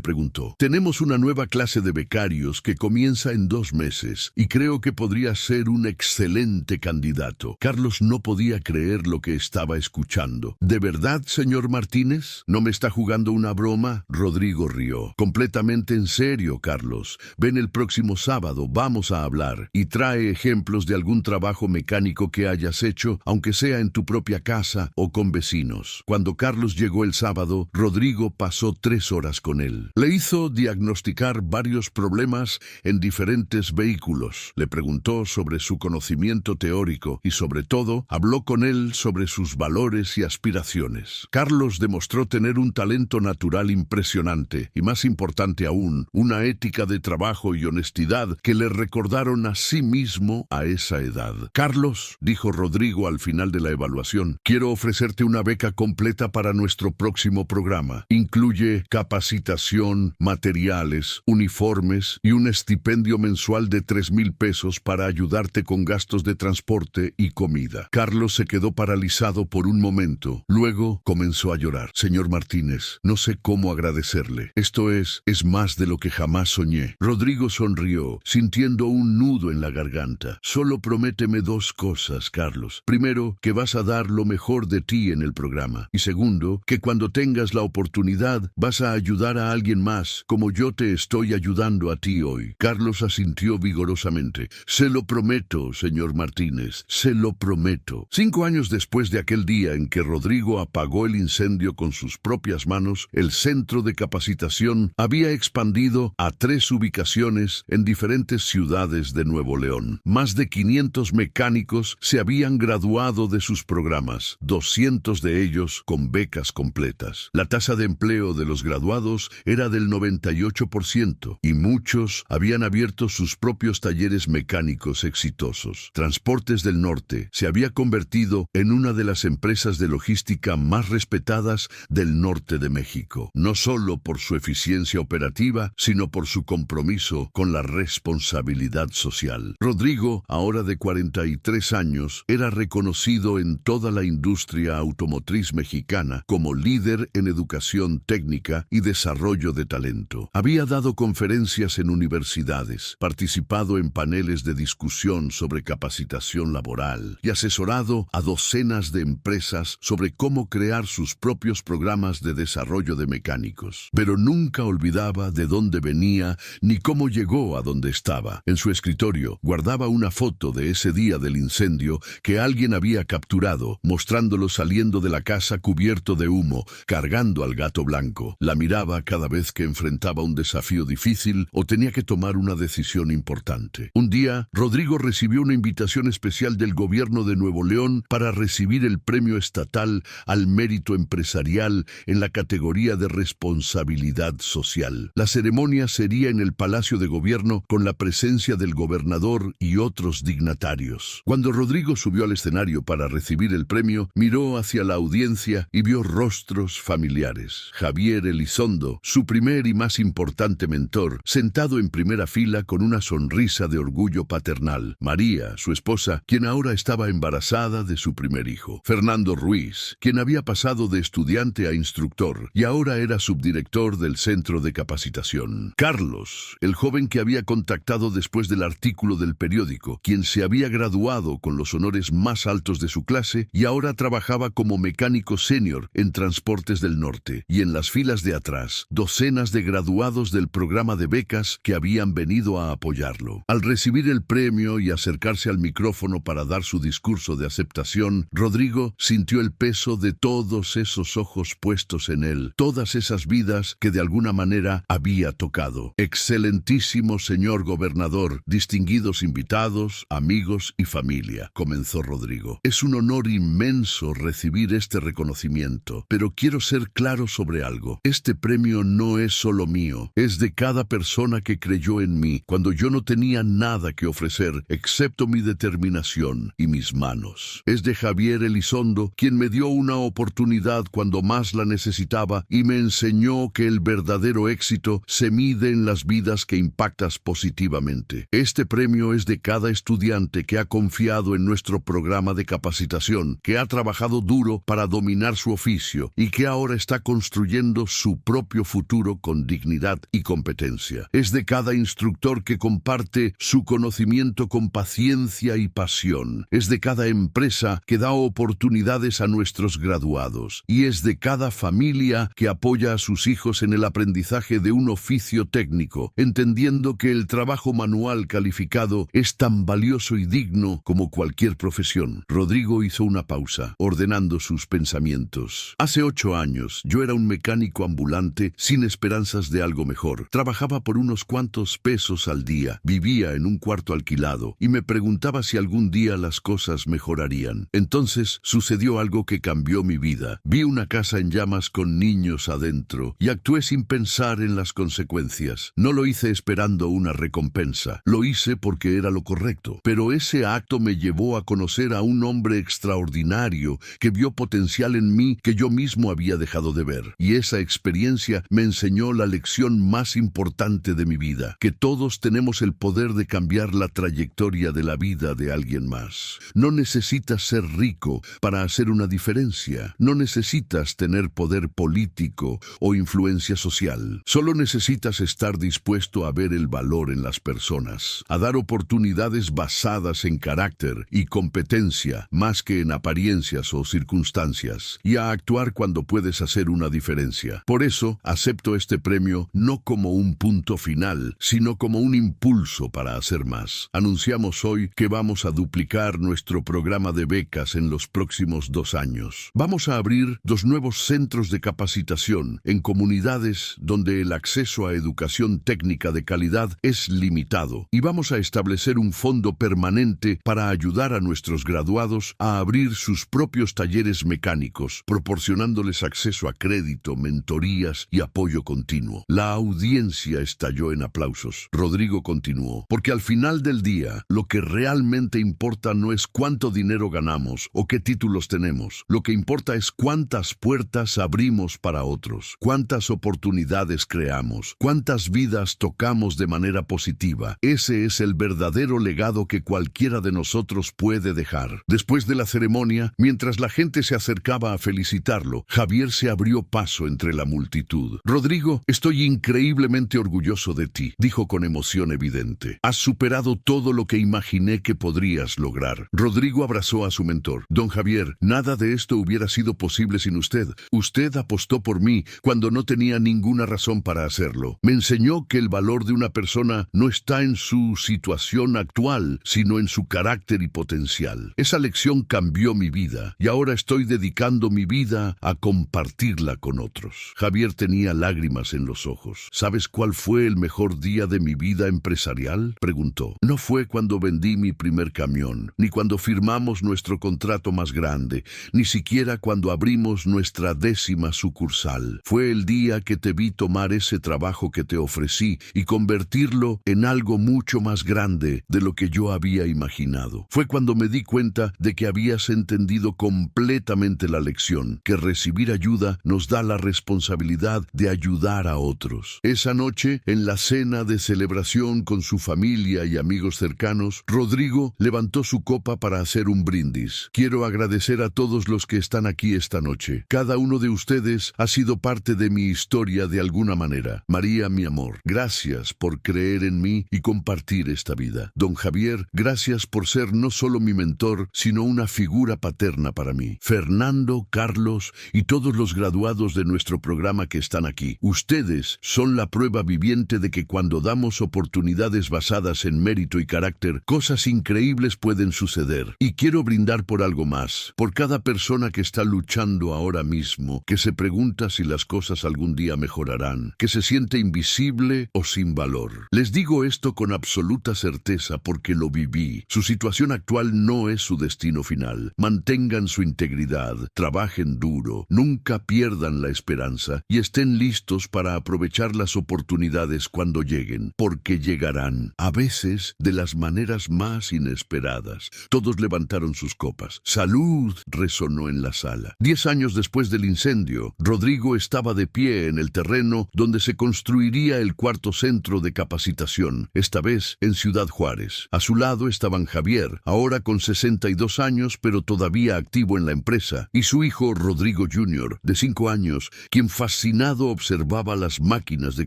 preguntó. Tenemos una nueva clase de becarios que comienza en 2 meses y creo que podría ser un excelente candidato. Carlos no podía creer lo que estaba escuchando. ¿De verdad, señor Martínez? ¿No me está jugando una broma? Rodrigo rió. Completamente en serio, Carlos. Ven el próximo sábado, vamos a hablar. Y trae ejemplos de algún trabajo mecánico que hayas hecho, aunque sea en tu propia casa o con vecinos. Cuando Carlos llegó el sábado, Rodrigo pasó 3 horas con él. Le hizo diagnosticar varios problemas en diferentes vehículos. Le preguntó sobre su conocimiento teórico y, sobre todo, habló con él sobre sus valores y aspiraciones. Carlos demostró tener un talento natural impresionante y, más importante aún, una ética de trabajo y honestidad que le recordaron a sí mismo a esa edad. Carlos, dijo Rodrigo al final de la evaluación, quiero ofrecerte una beca completa para nuestro próximo programa. Incluye capacitación, materiales, uniformes y un estipendio mensual de 3,000 pesos para ayudarte con gastos de transporte y comida. Carlos se quedó paralizado por un momento. Luego comenzó a llorar. Señor Martínez, no sé cómo agradecerle. Esto es más de lo que jamás soñé. Rodrigo sonrió, sintiendo un nudo en la garganta. Solo prométeme 2 cosas, Carlos. Primero, que vas a dar lo mejor de ti en el programa. Y segundo, que cuando tengas la oportunidad vas a ayudar a alguien más, como yo te estoy ayudando a ti hoy. Carlos asintió vigorosamente. Se lo prometo, señor Martínez, se lo prometo. 5 años después de aquel día en que Rodrigo apagó el incendio con sus propias manos, el centro de capacitación había expandido a 3 ubicaciones en diferentes ciudades de Nuevo León. Más de 500 mecánicos se habían graduado de sus programas, 200 de ellos con becas completas. La tasa de empleo de los graduados era del 98% y muchos habían abierto sus propios talleres mecánicos exitosos. Transportes del Norte se había convertido en una de las empresas de logística más respetadas del norte de México, no solo por su eficiencia operativa, sino por su compromiso con la responsabilidad social. Rodrigo, ahora de 43 años, era reconocido en toda la industria automotriz mexicana como líder en educación técnica y desarrollo de talento. Había dado conferencias en universidades, participado en paneles de discusión sobre capacitación laboral y asesorado a docenas de empresas sobre cómo crear sus propios programas de desarrollo de mecánicos. Pero nunca olvidaba de dónde venía ni cómo llegó a donde estaba. En su escritorio guardaba una foto de ese día del incendio que alguien había capturado, mostrándolo saliendo de la casa cubierto de humo, cargando al gato blanco. La miraba cada vez que enfrentaba un desafío difícil o tenía que tomar una decisión importante. Un día, Rodrigo recibió una invitación especial del gobierno de Nuevo León para recibir el premio estatal al mérito empresarial en la categoría de responsabilidad social. La ceremonia sería en el Palacio de Gobierno con la presencia del gobernador y otros dignatarios. Cuando Rodrigo subió al escenario para recibir el premio, miró hacia la audiencia y vio rostros familiares. Javier Elizondo, su primer y más importante mentor, sentado en primera fila con una sonrisa de orgullo paternal. María, su esposa, quien ahora estaba embarazada de su primer hijo. Fernando Ruiz, quien había pasado de estudiante a instructor y ahora era subdirector del centro de capacitación. Carlos, el joven que había contactado después del artículo del periódico, quien se había graduado con los honores más altos de su clase y ahora trabajaba como mecánico senior en Transportes del Norte. Y en las filas de atrás, docenas de graduados del programa de becas que habían venido a apoyarlo. Al recibir el premio y acercarse al micrófono para dar su discurso de aceptación, Rodrigo sintió el peso de todos esos ojos puestos en él, todas esas vidas que de alguna manera había tocado. Excelentísimo señor gobernador, gobernador, distinguidos invitados, amigos y familia, comenzó Rodrigo. Es un honor inmenso recibir este reconocimiento, pero quiero ser claro sobre algo. Este premio no es solo mío, es de cada persona que creyó en mí cuando yo no tenía nada que ofrecer excepto mi determinación y mis manos. Es de Javier Elizondo, quien me dio una oportunidad cuando más la necesitaba y me enseñó que el verdadero éxito se mide en las vidas que impactas positivamente. Este premio es de cada estudiante que ha confiado en nuestro programa de capacitación, que ha trabajado duro para dominar su oficio y que ahora está construyendo su propio futuro con dignidad y competencia. Es de cada instructor que comparte su conocimiento con paciencia y pasión. Es de cada empresa que da oportunidades a nuestros graduados. Y es de cada familia que apoya a sus hijos en el aprendizaje de un oficio técnico, entendiendo que el trabajo manual calificado es tan valioso y digno como cualquier profesión. Rodrigo hizo una pausa, ordenando sus pensamientos. Hace 8 años, yo era un mecánico ambulante sin esperanzas de algo mejor. Trabajaba por unos cuantos pesos al día, vivía en un cuarto alquilado y me preguntaba si algún día las cosas mejorarían. Entonces sucedió algo que cambió mi vida. Vi una casa en llamas con niños adentro y actué sin pensar en las consecuencias. No lo hice esperando una recompensa, lo hice porque era lo correcto. Pero ese acto me llevó a conocer a un hombre extraordinario que vio potencial en mí que yo mismo había dejado de ver. Y esa experiencia me enseñó la lección más importante de mi vida, que todos tenemos el poder de cambiar la trayectoria de la vida de alguien más. No necesitas ser rico para hacer una diferencia. No necesitas tener poder político o influencia social. Solo necesitas estar dispuesto a ver el valor en las personas, a dar oportunidades basadas en carácter y competencia más que en apariencias o circunstancias, y a actuar cuando puedes hacer una diferencia. Por eso, acepto este premio no como un punto final, sino como un impulso para hacer más. Anunciamos hoy que vamos a duplicar nuestro programa de becas en los próximos 2 años. Vamos a abrir 2 nuevos centros de capacitación en comunidades donde el acceso a educación técnica de calidad es limitado, y vamos a establecer un fondo permanente para ayudar a nuestros graduados a abrir sus propios talleres mecánicos, proporcionándoles acceso a crédito, mentorías y apoyo continuo. La audiencia estalló en aplausos. Rodrigo continuó: porque al final del día, lo que realmente importa no es cuánto dinero ganamos o qué títulos tenemos. Lo que importa es cuántas puertas abrimos para otros, cuántas oportunidades creamos, cuántas vidas tocamos de manera positiva. Ese es el verdadero legado que cualquiera de nosotros puede dejar. Después de la ceremonia, mientras la gente se acercaba a felicitarlo, Javier se abrió paso entre la multitud. Rodrigo, estoy increíblemente orgulloso de ti, dijo con emoción evidente. Has superado todo lo que imaginé que podrías lograr. Rodrigo abrazó a su mentor. Don Javier, nada de esto hubiera sido posible sin usted. Usted apostó por mí cuando no tenía ninguna razón para hacerlo. Me enseñó que el valor de una persona no está en su situación actual, sino en su carácter y potencial. Esa lección cambió mi vida y ahora estoy dedicando mi vida a compartirla con otros. Javier tenía lágrimas en los ojos. ¿Sabes cuál fue el mejor día de mi vida empresarial?, preguntó. No fue cuando vendí mi primer camión, ni cuando firmamos nuestro contrato más grande, ni siquiera cuando abrimos nuestra 10ª sucursal. Fue el día que te vi tomar ese trabajo que te ofrecí y convertirlo en algo mucho más grande de lo que yo había imaginado. Fue cuando me di cuenta de que habías entendido completamente la lección, que recibir ayuda nos da la responsabilidad de ayudar a otros. Esa noche, en la cena de celebración con su familia y amigos cercanos, Rodrigo levantó su copa para hacer un brindis. Quiero agradecer a todos los que están aquí esta noche. Cada uno de ustedes ha sido parte de mi historia de alguna manera. María, mi amor, gracias por creer en mí y compartir esta vida. Don Javier, gracias por ser no solo mi mentor, sino una figura paterna para mí. Fernando, Carlos y todos los graduados de nuestro programa que están aquí. Ustedes son la prueba viviente de que cuando damos oportunidades basadas en mérito y carácter, cosas increíbles pueden suceder. Y quiero brindar por algo más, por cada persona que está luchando ahora mismo, que se pregunta si las cosas algún día mejorarán, que se siente invisible o sin valor. Les digo digo esto con absoluta certeza porque lo viví. Su situación actual no es su destino final. Mantengan su integridad, trabajen duro, nunca pierdan la esperanza y estén listos para aprovechar las oportunidades cuando lleguen, porque llegarán, a veces de las maneras más inesperadas. Todos levantaron sus copas. ¡Salud!, resonó en la sala. 10 años después del incendio, Rodrigo estaba de pie en el terreno donde se construiría el cuarto centro de capacitación, esta vez en Ciudad Juárez. A su lado estaban Javier, ahora con 62 años, pero todavía activo en la empresa, y su hijo Rodrigo Jr., de 5 años, quien fascinado observaba las máquinas de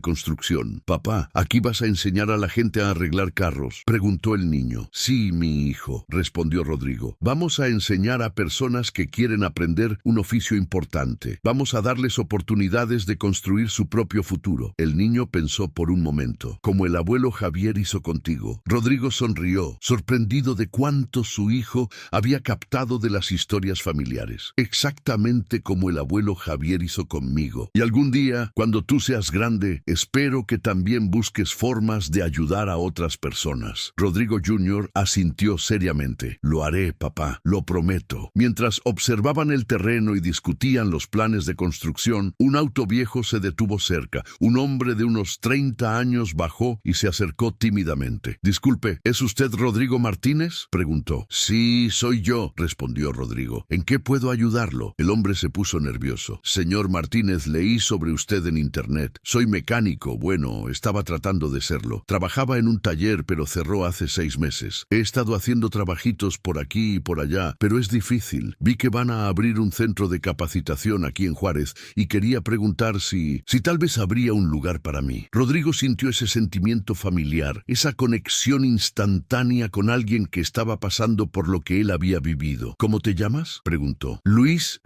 construcción. «Papá, ¿aquí vas a enseñar a la gente a arreglar carros?», preguntó el niño. «Sí, mi hijo», respondió Rodrigo. «Vamos a enseñar a personas que quieren aprender un oficio importante. Vamos a darles oportunidades de construir su propio futuro». El niño pensó por un momento. «Como el abuelo Javier hizo contigo». Rodrigo sonrió, sorprendido de cuánto su hijo había captado de las historias familiares. «Exactamente como el abuelo Javier hizo conmigo. Y algún día, cuando tú seas grande, espero que también busques formas de ayudar a otras personas». Rodrigo Jr. asintió seriamente. «Lo haré, papá, lo prometo». Mientras observaban el terreno y discutían los planes de construcción, un auto viejo se detuvo cerca. Un hombre de unos 30 años bajó y se acercó tímidamente. «Disculpe, ¿es usted Rodrigo Martínez?», preguntó. «Sí, soy yo», respondió Rodrigo. «¿En qué puedo ayudarlo?». El hombre se puso nervioso. «Señor Martínez, leí sobre usted en internet. Soy mecánico, bueno, estaba tratando de serlo. Trabajaba en un taller, pero cerró hace 6 meses. He estado haciendo trabajitos por aquí y por allá, pero es difícil. Vi que van a abrir un centro de capacitación aquí en Juárez y quería preguntar si tal vez habría un lugar para mí». Rodrigo sintió ese sentimiento familiar, esa conexión instantánea con alguien que estaba pasando por lo que él había vivido. «¿Cómo te llamas?», preguntó. Luis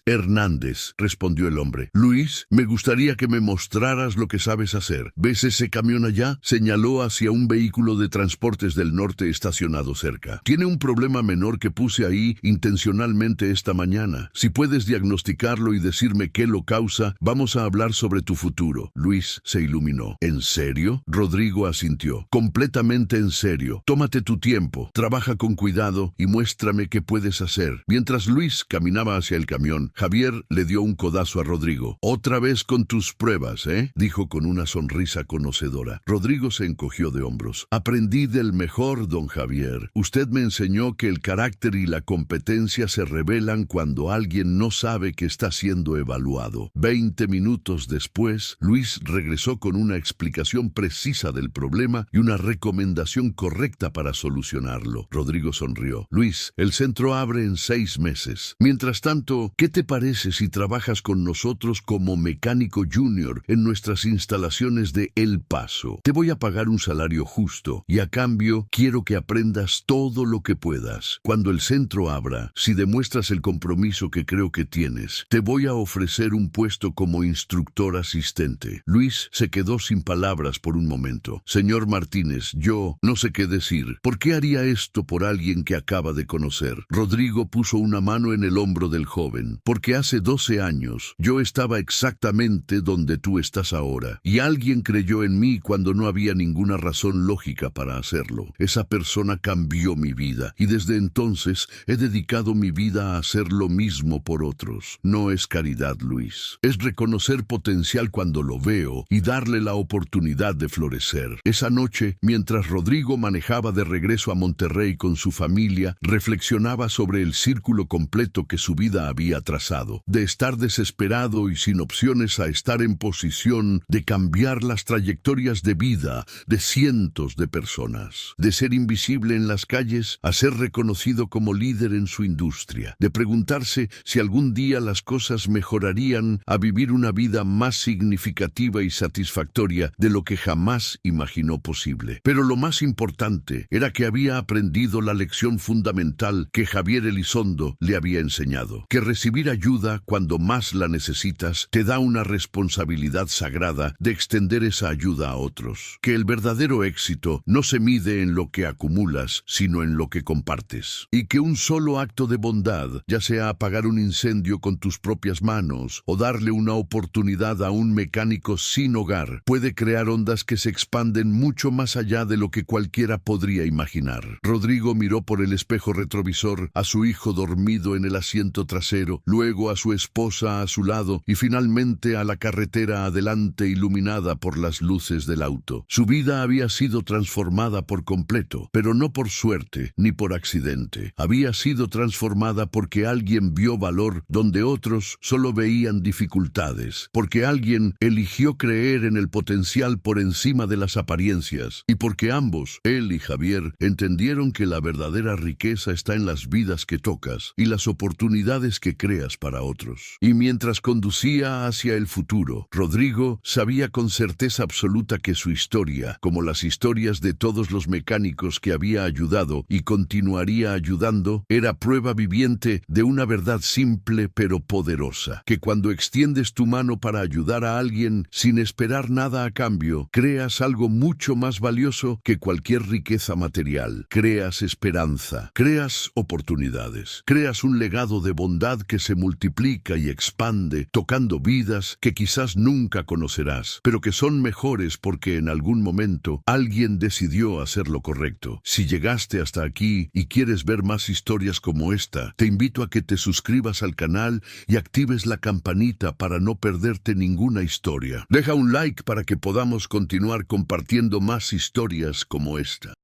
Hernández», respondió el hombre. «Luis, me gustaría que me mostraras lo que sabes hacer. ¿Ves ese camión allá?», señaló hacia un vehículo de transportes del norte estacionado cerca. «Tiene un problema menor que puse ahí intencionalmente esta mañana. Si puedes diagnosticarlo y decirme qué lo causa, vamos a hablar sobre tu futuro». Luis se iluminó. «¿En serio?». Rodrigo asintió. «Completamente en serio. Tómate tu tiempo, trabaja con cuidado y muéstrame qué puedes hacer». Mientras Luis caminaba hacia el camión, Javier le dio un codazo a Rodrigo. «Otra vez con tus pruebas, ¿eh?», dijo con una sonrisa conocedora. Rodrigo se encogió de hombros. «Aprendí del mejor, don Javier. Usted me enseñó que el carácter y la competencia se revelan cuando alguien no sabe que está siendo evaluado». 20 minutos después, Luis regresó con una explicación precisa del problema y una recomendación correcta para solucionarlo. Rodrigo sonrió. «Luis, el centro abre en 6 meses. Mientras tanto, ¿qué te parece si trabajas con nosotros como mecánico junior en nuestras instalaciones de El Paso? Te voy a pagar un salario justo y a cambio quiero que aprendas todo lo que puedas. Cuando el centro abra, si demuestras el compromiso que creo que tienes, te voy a ofrecer un puesto como instructor asistente». Luis se quedó sin palabras por un momento. «Señor Martínez, yo no sé qué decir. ¿Por qué haría esto por alguien que acaba de conocer?». Rodrigo puso una mano en el hombro del joven. «Porque hace 12 años yo estaba exactamente donde tú estás ahora, y alguien creyó en mí cuando no había ninguna razón lógica para hacerlo. Esa persona cambió mi vida, y desde entonces he dedicado mi vida a hacer lo mismo por otros. No es caridad, Luis. Es reconocer potencial cuando lo veo y darle la oportunidad de florecer». Esa noche, mientras Rodrigo manejaba de regreso a Monterrey con su familia, reflexionaba sobre el círculo completo que su vida había trazado, de estar desesperado y sin opciones a estar en posición de cambiar las trayectorias de vida de cientos de personas, de ser invisible en las calles a ser reconocido como líder en su industria, de preguntarse si algún día las cosas mejorarían a vivir una vida más significativa y satisfactoria de lo que jamás imaginó posible. Pero lo más importante era que había aprendido la lección fundamental que Javier Elizondo le había enseñado, que recibir ayuda cuando más la necesitas te da una responsabilidad sagrada de extender esa ayuda a otros, que el verdadero éxito no se mide en lo que acumulas, sino en lo que compartes, y que un solo acto de bondad, ya sea apagar un incendio con tus propias manos o darle una oportunidad a un mecánico sin hogar, puede crear ondas que se expanden expanden mucho más allá de lo que cualquiera podría imaginar. Rodrigo miró por el espejo retrovisor a su hijo dormido en el asiento trasero, luego a su esposa a su lado y finalmente a la carretera adelante iluminada por las luces del auto. Su vida había sido transformada por completo, pero no por suerte ni por accidente. Había sido transformada porque alguien vio valor donde otros solo veían dificultades, porque alguien eligió creer en el potencial por encima de las apariencias, y porque ambos, él y Javier, entendieron que la verdadera riqueza está en las vidas que tocas y las oportunidades que creas para otros. Y mientras conducía hacia el futuro, Rodrigo sabía con certeza absoluta que su historia, como las historias de todos los mecánicos que había ayudado y continuaría ayudando, era prueba viviente de una verdad simple pero poderosa, que cuando extiendes tu mano para ayudar a alguien sin esperar nada a cambio, creas algo mucho más valioso que cualquier riqueza material. Creas esperanza, creas oportunidades, creas un legado de bondad que se multiplica y expande, tocando vidas que quizás nunca conocerás, pero que son mejores porque en algún momento alguien decidió hacer lo correcto. Si llegaste hasta aquí y quieres ver más historias como esta, te invito a que te suscribas al canal y actives la campanita para no perderte ninguna historia. Deja un like para que podamos continuar compartiendo más historias como esta.